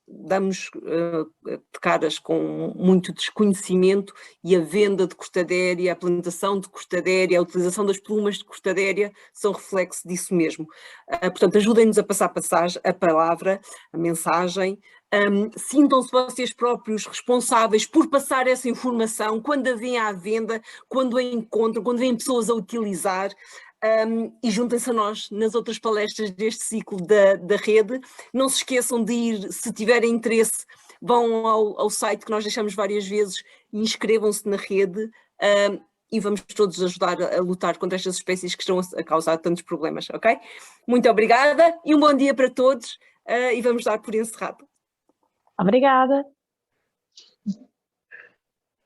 damos de caras com muito desconhecimento, e a venda de cortadéria, a plantação de cortadéria, a utilização das plumas de cortadéria são reflexo disso mesmo. Portanto, ajudem-nos a passar a palavra, a mensagem. Sintam-se vocês próprios responsáveis por passar essa informação quando a veem à venda, quando a encontram, quando veem pessoas a utilizar. E juntem-se a nós nas outras palestras deste ciclo da rede. Não se esqueçam de ir, se tiverem interesse, vão ao site que nós deixamos várias vezes e inscrevam-se na rede, e vamos todos ajudar a lutar contra estas espécies que estão a causar tantos problemas, ok? Muito obrigada e um bom dia para todos, e vamos dar por encerrado. Obrigada.